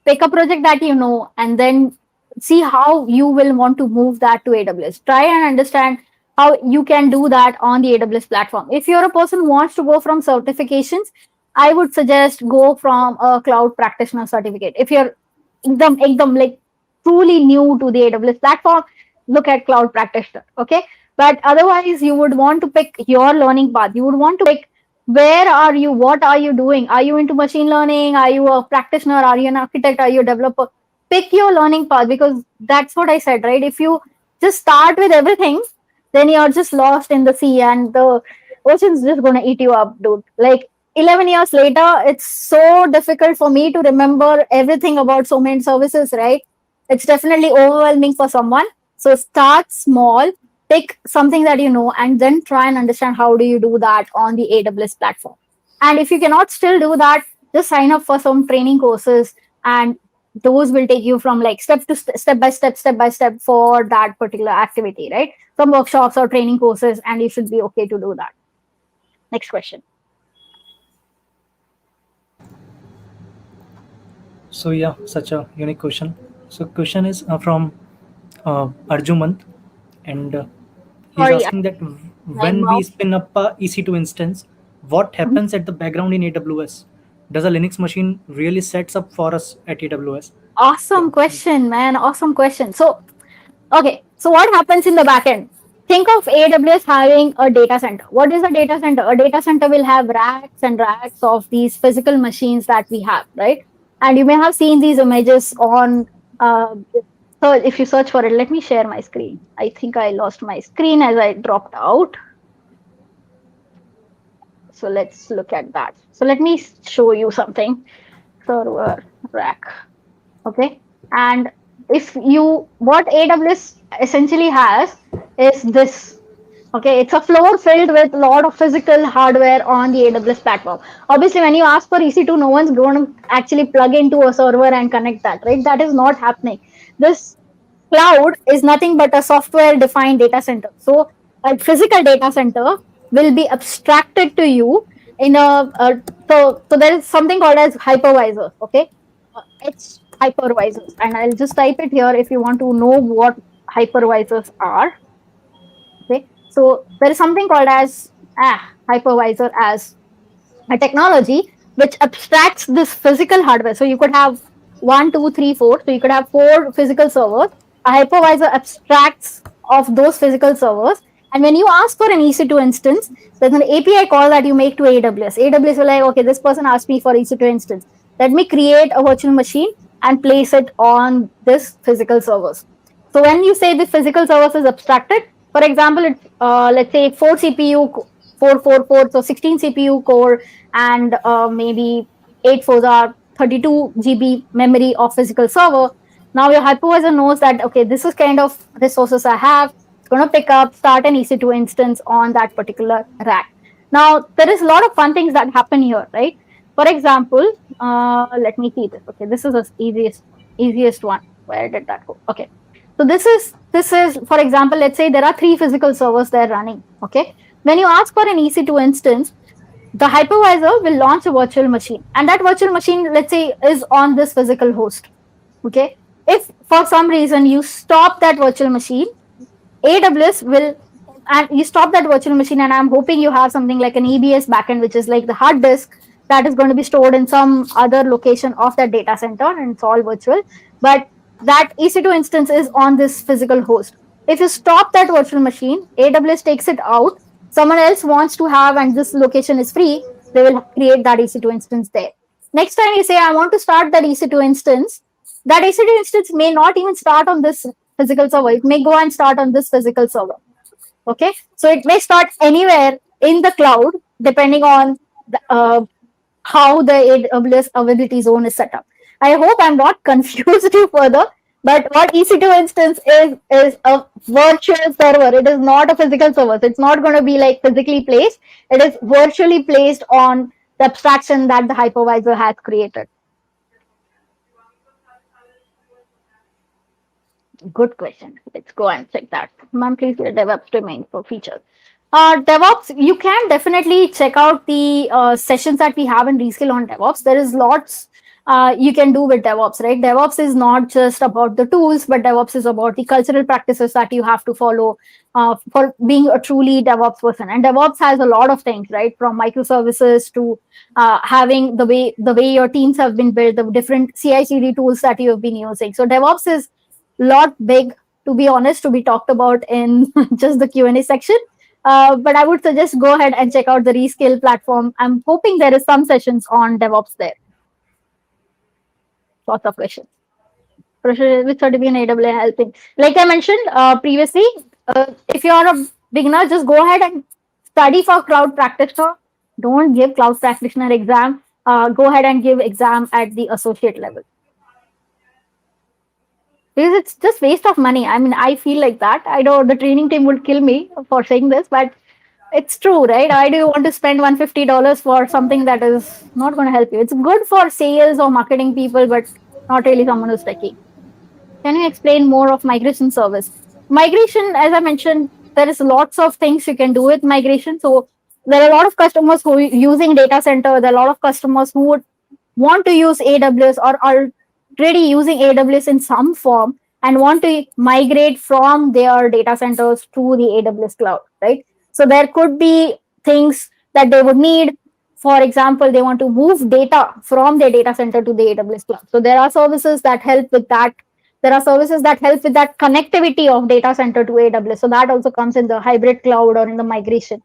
that you know, and then see how you will want to move that to AWS. Try and understand how you can do that on the AWS platform. If you're a person who wants to go from certifications, I would suggest go from a cloud practitioner certificate. If you're like truly new to the AWS platform, look at cloud practitioner. Okay. But otherwise, you would want to pick your learning path. You would want to pick where are you, what are you doing? Are you into machine learning? Are you a practitioner? Are you an architect? Are you a developer? Pick your learning path, because that's what I said, right? If you just start with everything, then you're just lost in the sea and the ocean's just going to eat you up, dude. Like 11 years later, it's so difficult for me to remember everything about so many services, right? It's definitely overwhelming for someone. So start small, pick something that you know, and then try and understand how do you do that on the AWS platform. And if you cannot still do that, just sign up for some training courses, and those will take you from like step by step for that particular activity, right? Some workshops or training courses, and you should be okay to do that. Next question. So yeah, such a unique question. So question is from Arjumant, and he's Sorry, asking that when we spin up a EC2 instance, what happens at the background in AWS? Does a Linux machine really sets up for us at AWS? Awesome question, man. Awesome question. So, okay. So what happens in the backend? Think of AWS having a data center. What is a data center? A data center will have racks and racks of these physical machines that we have, right? And you may have seen these images on, so if you search for it, let me share my screen. I think I lost my screen as I dropped out. So let's look at that. So let me show you something. Server rack. Okay. And if you, what AWS essentially has is this. Okay, it's a floor filled with a lot of physical hardware on the AWS platform. Obviously, when you ask for EC2, no one's going to actually plug into a server and connect that, right? That is not happening. This cloud is nothing but a software defined data center. So a physical data center will be abstracted to you in so there is something called as hypervisor. Okay. It's hypervisors, and I'll just type it here if you want to know what hypervisors are. Okay. So there is something called as hypervisor as a technology which abstracts this physical hardware. So you could have 1, 2, 3, 4. So you could have 4 physical servers. A hypervisor abstracts of those physical servers. And when you ask for an EC2 instance, there's an API call that you make to AWS. AWS will like, okay, this person asked me for EC2 instance. Let me create a virtual machine and place it on this physical servers. So when you say the physical servers is abstracted, for example, it's let's say 4 CPU, 4, 4, 4, so 16 CPU core, and maybe 8 4s are 32 GB memory of physical server. Now your hypervisor knows that, okay, this is kind of resources I have. It's going to pick up, start an EC2 instance on that particular rack. Now, there is a lot of fun things that happen here, right? For example, let me see this. Okay, this is the easiest one. Where did that go? Okay. So this is, for example, let's say there are 3 physical servers they're running. Okay. When you ask for an EC2 instance, the hypervisor will launch a virtual machine, and that virtual machine, let's say, is on this physical host. Okay. If for some reason you stop that virtual machine, AWS will, and you stop that virtual machine, and I'm hoping you have something like an EBS backend, which is like the hard disk that is going to be stored in some other location of that data center, and it's all virtual. But that EC2 instance is on this physical host. If you stop that virtual machine, AWS takes it out. Someone else wants to have, and this location is free, they will create that EC2 instance there. Next time you say, I want to start that EC2 instance, that EC2 instance may not even start on this physical server. It may go and start on this physical server. Okay, so it may start anywhere in the cloud depending on how the AWS availability zone is set up. I hope I'm not confused you further, but what EC2 instance is a virtual server. It is not a physical server. So it's not going to be like physically placed. It is virtually placed on the abstraction that the hypervisor has created. Good question. Let's go and check that. Monthly DevOps domain for features. DevOps, you can definitely check out the sessions that we have in Reskill on DevOps. There is lots you can do with DevOps, right? DevOps is not just about the tools, but DevOps is about the cultural practices that you have to follow for being a truly DevOps person. And DevOps has a lot of things, right? From microservices to having the way your teams have been built, the different CI/CD tools that you have been using. So DevOps is lot big, to be honest, to be talked about in just the Q&A section. But I would suggest go ahead and check out the Reskill platform. I'm hoping there is some sessions on DevOps there. Lots of questions. With certificate in AWS helping. Like I mentioned previously, if you're a beginner, just go ahead and study for cloud practitioner. Don't give cloud practitioner exam. Go ahead and give exam at the associate level. Because it's just waste of money. I mean, I feel like that. I know the training team would kill me for saying this, but it's true, right? Why do you want to spend $150 for something that is not going to help you? It's good for sales or marketing people, but not really someone who's techie. Can you explain more of migration service? Migration, as I mentioned, there is lots of things you can do with migration. So there are a lot of customers who are using data center. There are a lot of customers who would want to use AWS or are already using AWS in some form and want to migrate from their data centers to the AWS cloud, right? So there could be things that they would need. For example, they want to move data from their data center to the AWS cloud. So there are services that help with that. There are services that help with that connectivity of data center to AWS. So that also comes in the hybrid cloud or in the migration.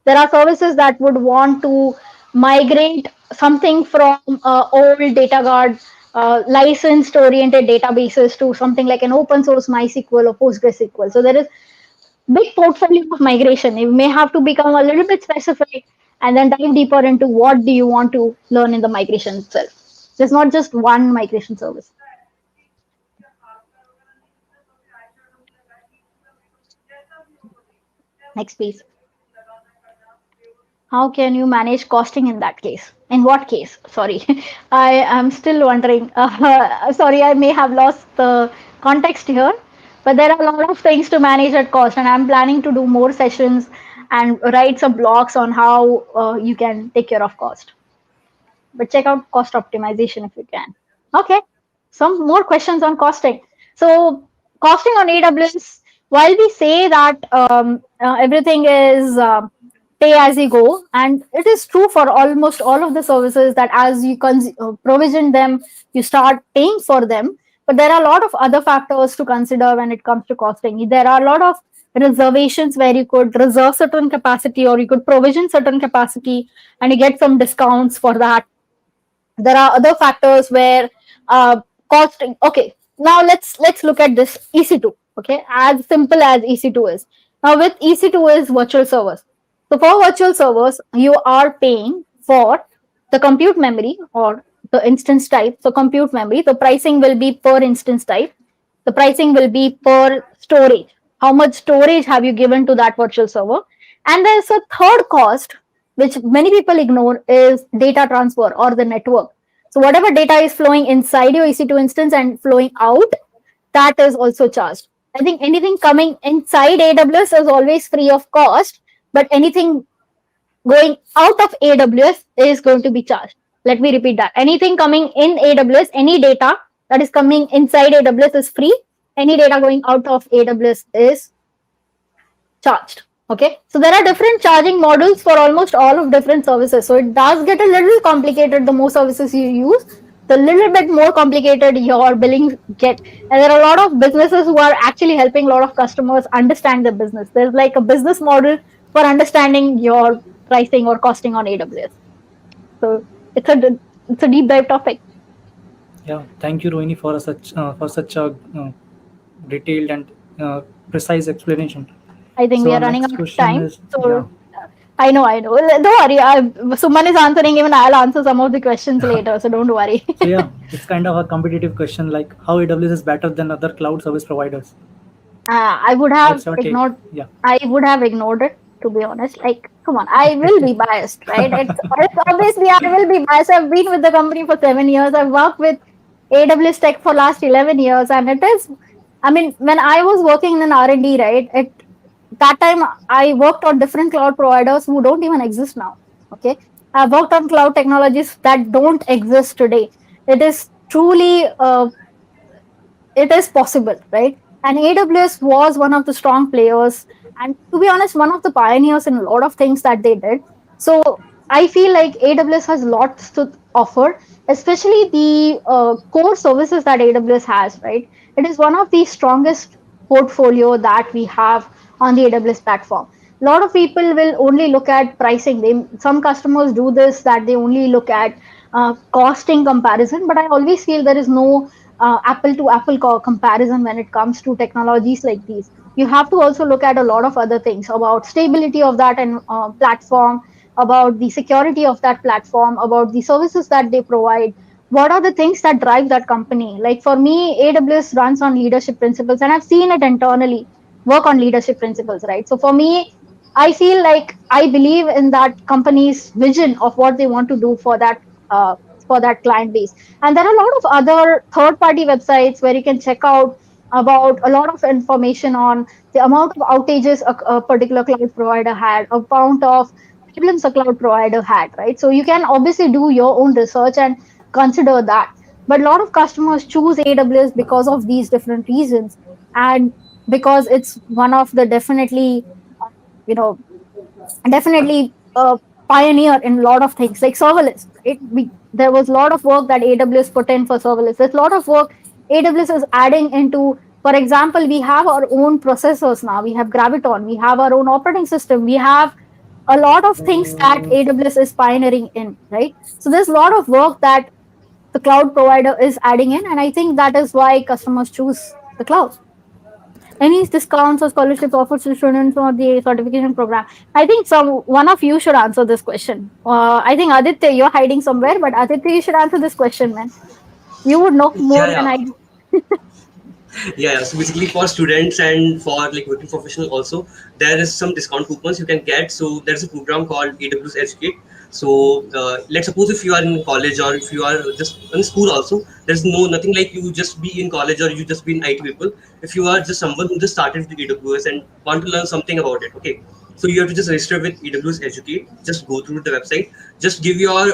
There are services that would want to migrate something from old data guard licensed oriented databases to something like an open source MySQL or PostgreSQL. So there is big portfolio of migration. You may have to become a little bit specific and then dive deeper into what do you want to learn in the migration itself. There's not just one migration service. Next, please. How can you manage costing in that case? In what case? Sorry, I am still wondering. Sorry, I may have lost the context here, but there are a lot of things to manage at cost, and I'm planning to do more sessions and write some blogs on how you can take care of cost. But check out cost optimization if you can. Okay, some more questions on costing. So costing on AWS, while we say that everything is pay as you go, and it is true for almost all of the services that as you provision them, you start paying for them. But there are a lot of other factors to consider when it comes to costing. There are a lot of reservations where you could reserve certain capacity or you could provision certain capacity and you get some discounts for that. There are other factors where costing. Okay, now let's look at this EC2. Okay, as simple as EC2 is. Now with EC2 is virtual servers. So for virtual servers, you are paying for the compute memory or the instance type, so compute memory, the pricing will be per instance type. The pricing will be per storage. How much storage have you given to that virtual server? And there's a third cost, which many people ignore, is data transfer or the network. So whatever data is flowing inside your EC2 instance and flowing out, that is also charged. I think anything coming inside AWS is always free of cost, but anything going out of AWS is going to be charged. Let me repeat that. Anything coming in AWS, any data that is coming inside AWS is free. Any data going out of AWS is charged. Okay. So there are different charging models for almost all of different services. So it does get a little complicated the more services you use. The little bit more complicated your billing get. And there are a lot of businesses who are actually helping a lot of customers understand the business. There's like a business model for understanding your pricing or costing on AWS. So it's a deep dive topic. Yeah, thank you, Rohini, for such a detailed and precise explanation. I think So we our are running next out of question time. is, So yeah. I know. Don't worry. Suman is answering. Even I'll answer some of the questions later. So don't worry. So yeah, it's kind of a competitive question, like how AWS is better than other cloud service providers. I would have What's your take? ignored. Yeah. I would have ignored it, to be honest. Like, come on, I will be biased, right? It's obviously I will be biased. I've been with the company for 7 years. I've worked with AWS Tech for last 11 years, and it is. I mean, when I was working in R&D, right? That time I worked on different cloud providers who don't even exist now. Okay, I worked on cloud technologies that don't exist today. It is truly it is possible, right? And AWS was one of the strong players, and to be honest, one of the pioneers in a lot of things that they did. So I feel like AWS has lots to offer, especially the core services that AWS has, right? It is one of the strongest portfolio that we have on the AWS platform. A lot of people will only look at pricing. Some customers do this, that they only look at costing comparison, but I always feel there is no apple to apple comparison when it comes to technologies like these. You have to also look at a lot of other things about stability of that and platform, about the security of that platform, about the services that they provide. What are the things that drive that company? Like for me, AWS runs on leadership principles, and I've seen it internally work on leadership principles, right? So for me, I feel like I believe in that company's vision of what they want to do uh, for that client base. And there are a lot of other third party websites where you can check out about a lot of information on the amount of outages a particular cloud provider had, amount of problems a cloud provider had, right? So you can obviously do your own research and consider that. But a lot of customers choose AWS because of these different reasons, and because it's one of the you know, definitely pioneer in a lot of things like serverless. There was a lot of work that AWS put in for serverless. There's a lot of work AWS is adding into. For example, we have our own processors now. We have Graviton. We have our own operating system. We have a lot of things that AWS is pioneering in, right? So there's a lot of work that the cloud provider is adding in, and I think that is why customers choose the cloud. Any discounts or scholarships offered to students for the certification program? I think one of you should answer this question. I think Aditya, you're hiding somewhere, but Aditya, you should answer this question, man. You would know Yeah, more than yeah. I do. Yeah, so basically for students and for like working professional also, there is some discount coupons you can get. So there's a program called AWS Educate. So let's suppose if you are in college or if you are just in school also, there's nothing like you just be in college or you just be in IT people. If you are just someone who just started with AWS and want to learn something about it, okay. So you have to just register with AWS Educate. Just go through the website. Just give your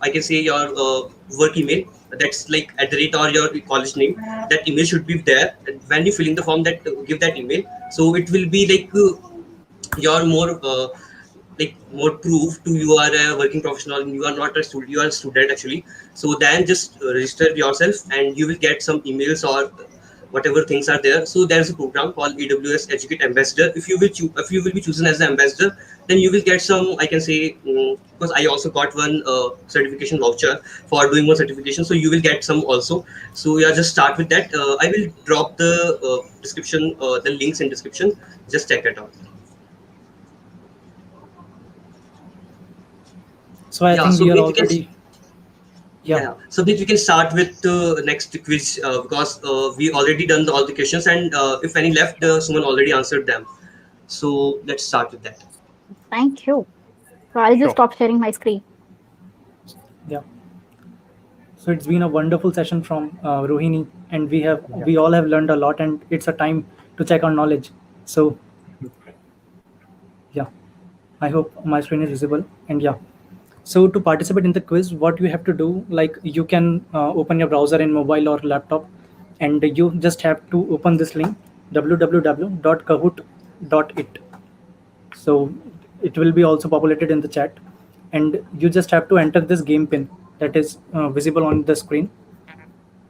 I can say your work email. That's like at the rate or your college name. That email should be there. And when you fill in the form, that give that email. So it will be like your more proof to you are a working professional and you are not a student. You are a student actually. So then just register yourself and you will get some emails or whatever things are there. So there's a program called AWS Educate Ambassador. If you will be chosen as the ambassador, then you will get some, I can say, because I also got one certification voucher for doing one certification. So you will get some also. So yeah, just start with that. I will drop the description, the links in description. Just check it out. So I Yeah. think So we are we can. already, Yeah. So we can start with the next quiz because we already done all the questions, and if any left, someone already answered them. So let's start with that. Thank you. So I'll just Sure. stop sharing my screen. Yeah. So it's been a wonderful session from Rohini, and Yeah. we all have learned a lot, and it's a time to check our knowledge. So yeah, I hope my screen is visible, and yeah. So to participate in the quiz, what you have to do, like you can open your browser in mobile or laptop, and you just have to open this link www.kahoot.it. So it will be also populated in the chat, and you just have to enter this game pin that is visible on the screen,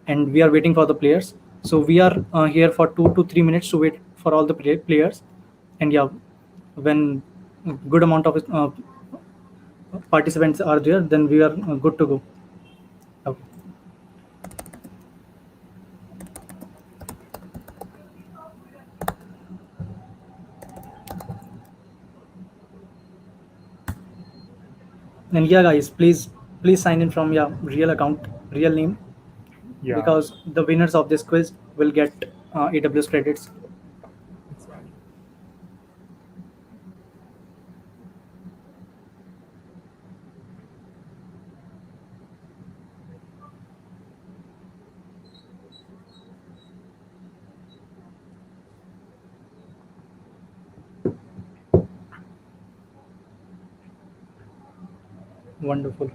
and we are waiting for the players. So we are here for 2 to 3 minutes to wait for all the players, and yeah, when good amount of participants are there, then we are good to go. Okay. And yeah, guys, please sign in from your real account, real name, Yeah. because the winners of this quiz will get AWS credits. Wonderful.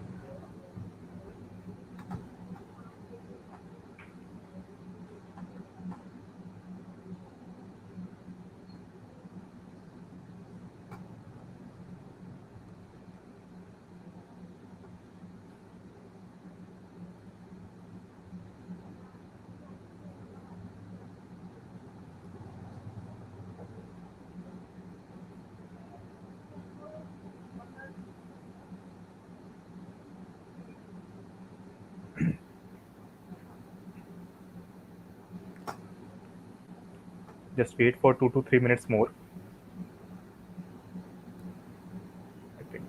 Just wait for 2 to 3 minutes more. I think.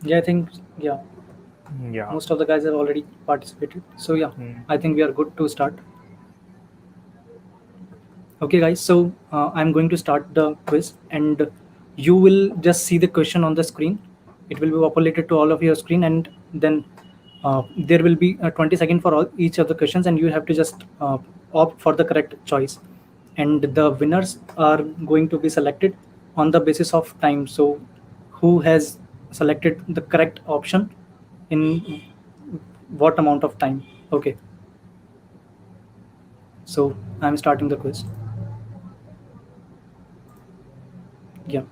Yeah, I think yeah, Yeah. most of the guys have already participated. So yeah, I think we are good to start. Okay, guys. So I'm going to start the quiz, and you will just see the question on the screen. It will be populated to all of your screen, and then there will be 20 seconds for each of the questions, and you have to just opt for the correct choice. And the winners are going to be selected on the basis of time. So who has selected the correct option in what amount of time? Okay. So I'm starting the quiz. Yeah.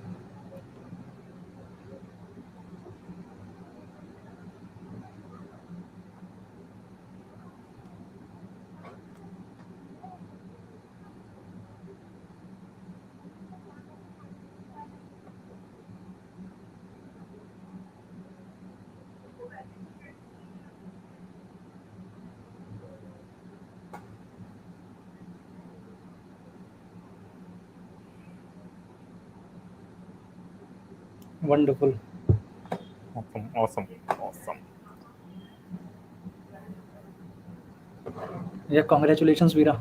Wonderful. Awesome. Yeah, congratulations, Veera.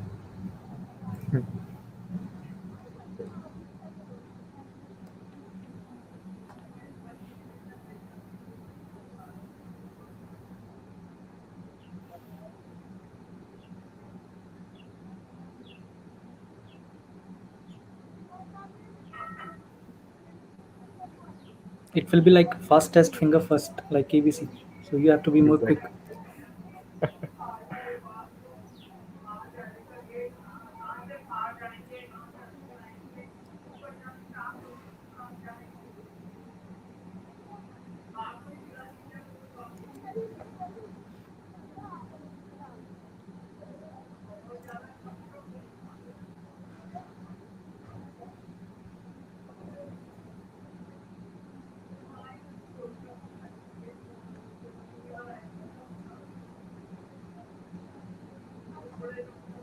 It will be like fastest finger first, like ABC. So you have to be more quick.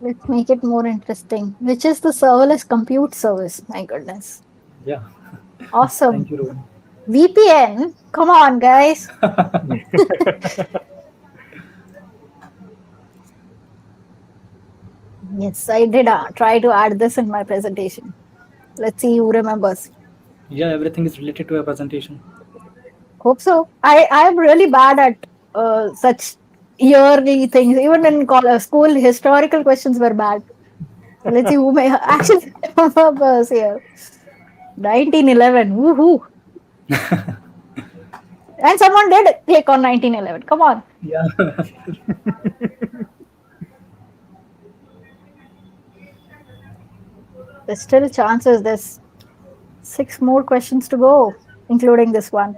Let's make it more interesting. Which is the serverless compute service? My goodness. Yeah. Awesome. Thank you, Rohan. VPN? Come on, guys. Yes, I did try to add this in my presentation. Let's see who remembers. Yeah, everything is related to a presentation. Hope so. I am really bad at such yearly things. Even in school, historical questions were bad. So let's see who may actually remembers here. 1911. Woohoo! And someone did click on 1911. Come on. Yeah. There's still chances. There's 6 more questions to go, including this one.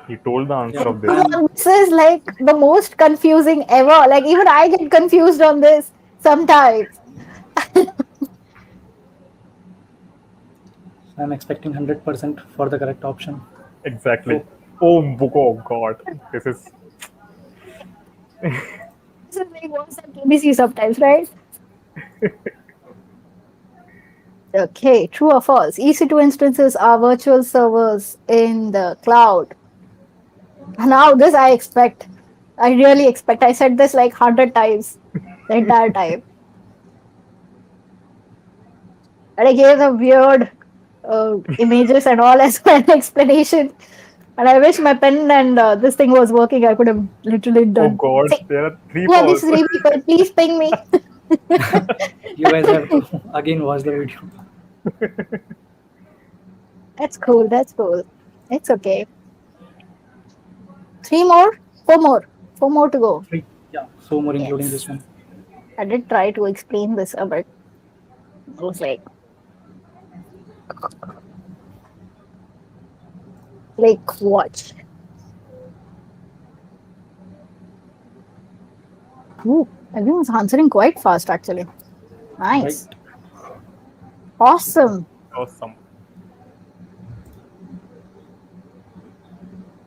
He told the answer Yeah. of this. This is like the most confusing ever. Like even I get confused on this sometimes. I'm expecting 100% for the correct option. Exactly. Oh God. This is This is like what's on KBC sometimes, right? Okay, true or false? EC2 instances are virtual servers in the cloud. Now this I expect. I really expect. I said this like 100 times the entire time. And I gave the weird images and all as an explanation. And I wish my pen and this thing was working. I could have literally oh done. God. See, There are 3 who are these false. 3 people? Please ping me. You guys have to again watch the video. That's cool. That's cool. It's okay. 3 more? 4 more. 4 more to go. 3. Yeah, 4 more including Yes. this one. I did try to explain this a bit. I was like watch. Ooh, everyone's answering quite fast actually. Nice. Right. Awesome. Awesome.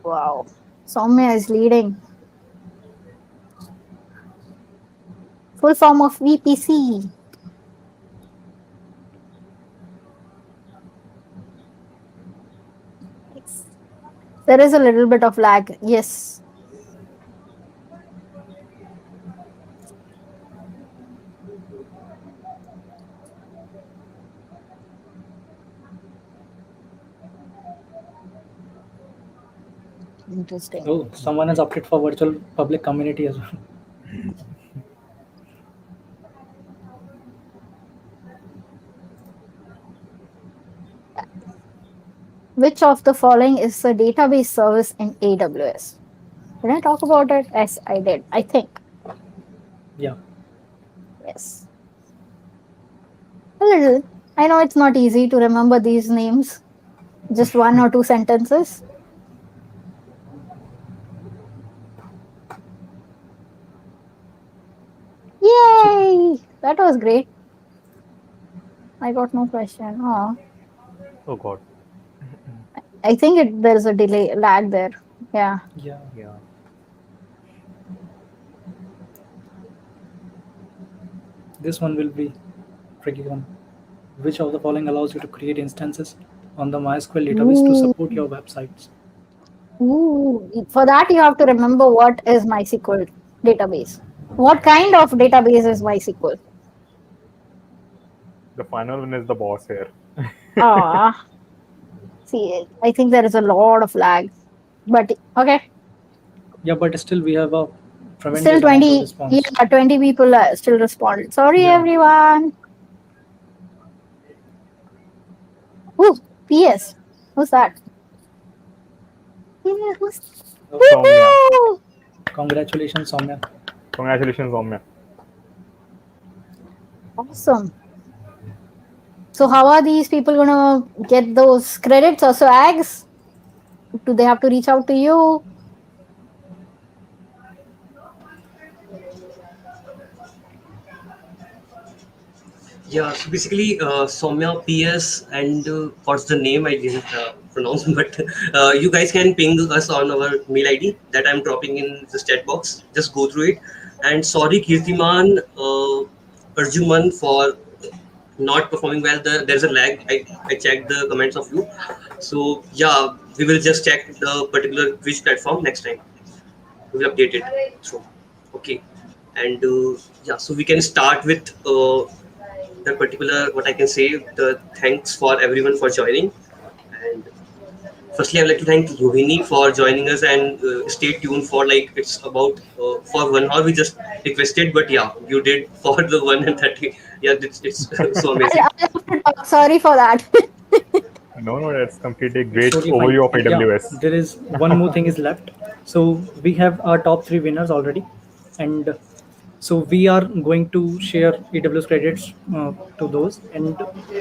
Wow. Soumya is leading. Full form of VPC. There is a little bit of lag. Yes. Interesting. Oh, someone has opted for virtual public community as well. Which of the following is a database service in AWS? Did I talk about it? Yes, I did. I think. Yeah. Yes. A little. I know it's not easy to remember these names. Just 1 or 2 sentences. Yay! That was great. I got no question. Oh, Oh God. I think there's a lag there. Yeah. Yeah. Yeah. This one will be tricky one. Which of the following allows you to create instances on the MySQL database to support your websites? Ooh. For that, you have to remember what is MySQL database. What kind of database is MySQL? The final one is the boss here. Ah. See, I think there is a lot of lag. But okay. Yeah, but still we have a tremendous Still amount of 20, response. yeah, 20 people still responded. Sorry, Yeah. everyone. Ooh, PS. Who's that? Yeah, who's... Soumya. Woohoo! Congratulations, Soumya. Congratulations, Soumya. Awesome. So how are these people gonna get those credits or swags? Do they have to reach out to you? Yeah, so basically, Soumya PS and what's the name I didn't pronounce, but you guys can ping us on our mail ID that I'm dropping in the chat box. Just go through it. And sorry, Kirtiman, Arjuman, for not performing well, there's a lag. I checked the comments of you. So yeah, we will just check the particular quiz platform next time. We will update it. So okay, and yeah, so we can start with the particular, what I can say, the thanks for everyone for joining. And firstly, I'd like to thank Rohini for joining us, and stay tuned for, like, it's about for 1 hour. We just requested, but yeah, you did for the 1 and 30. Yeah, it's so amazing. I have to talk. Sorry for that. No, that's completely It's great totally overview of fine. Yeah, AWS. there is one more thing is left. So we have our top three winners already, and so we are going to share AWS credits to those. And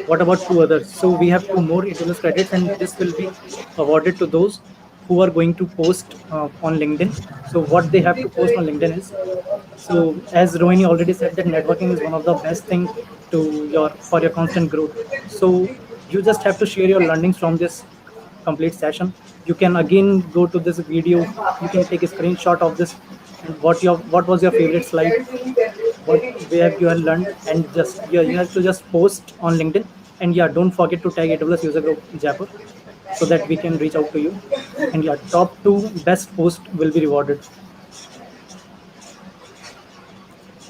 what about two others? So we have two more AWS credits, and this will be awarded to those who are going to post on LinkedIn. So what they have to post on LinkedIn is, so as Rohini already said, that networking is one of the best thing to your for your constant growth. So you just have to share your learnings from this complete session. You can again go to this video. You can take a screenshot of this. And what was your favorite slide? What where you have learned, and just yeah, you have to just post on LinkedIn. And yeah, don't forget to tag AWS User Group Jaipur so that we can reach out to you. And yeah, top two best post will be rewarded.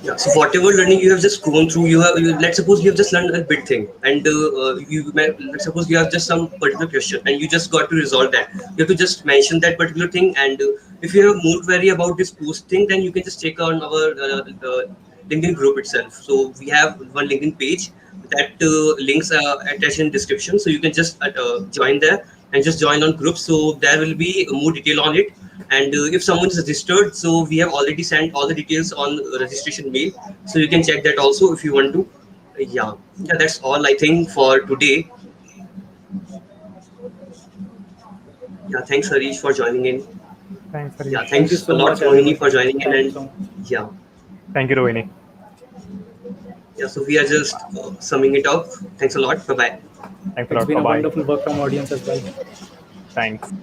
Yeah. So whatever learning you have just gone through, let's suppose you have just learned a big thing, and let's suppose you have just some particular question, and you just got to resolve that. You have to just mention that particular thing, and if you have more query about this post thing, then you can just check on our LinkedIn group itself. So we have one LinkedIn page that links attached in description, so you can just join there and just join on groups. So there will be more detail on it. And if someone is registered, so we have already sent all the details on registration mail, so you can check that also if you want to. Yeah, that's all I think for today. Yeah, thanks Harish for joining in. Thanks, Yeah, Harish. Thank you thanks a so lot much, Rohini everyone. for joining in. Thank you And so much. yeah, Thank you, Rohini. yeah, so we are just summing it up. Thanks a lot. Bye bye. Thanks a It's lot. been a Bye-bye. wonderful work from audience as well. Thanks.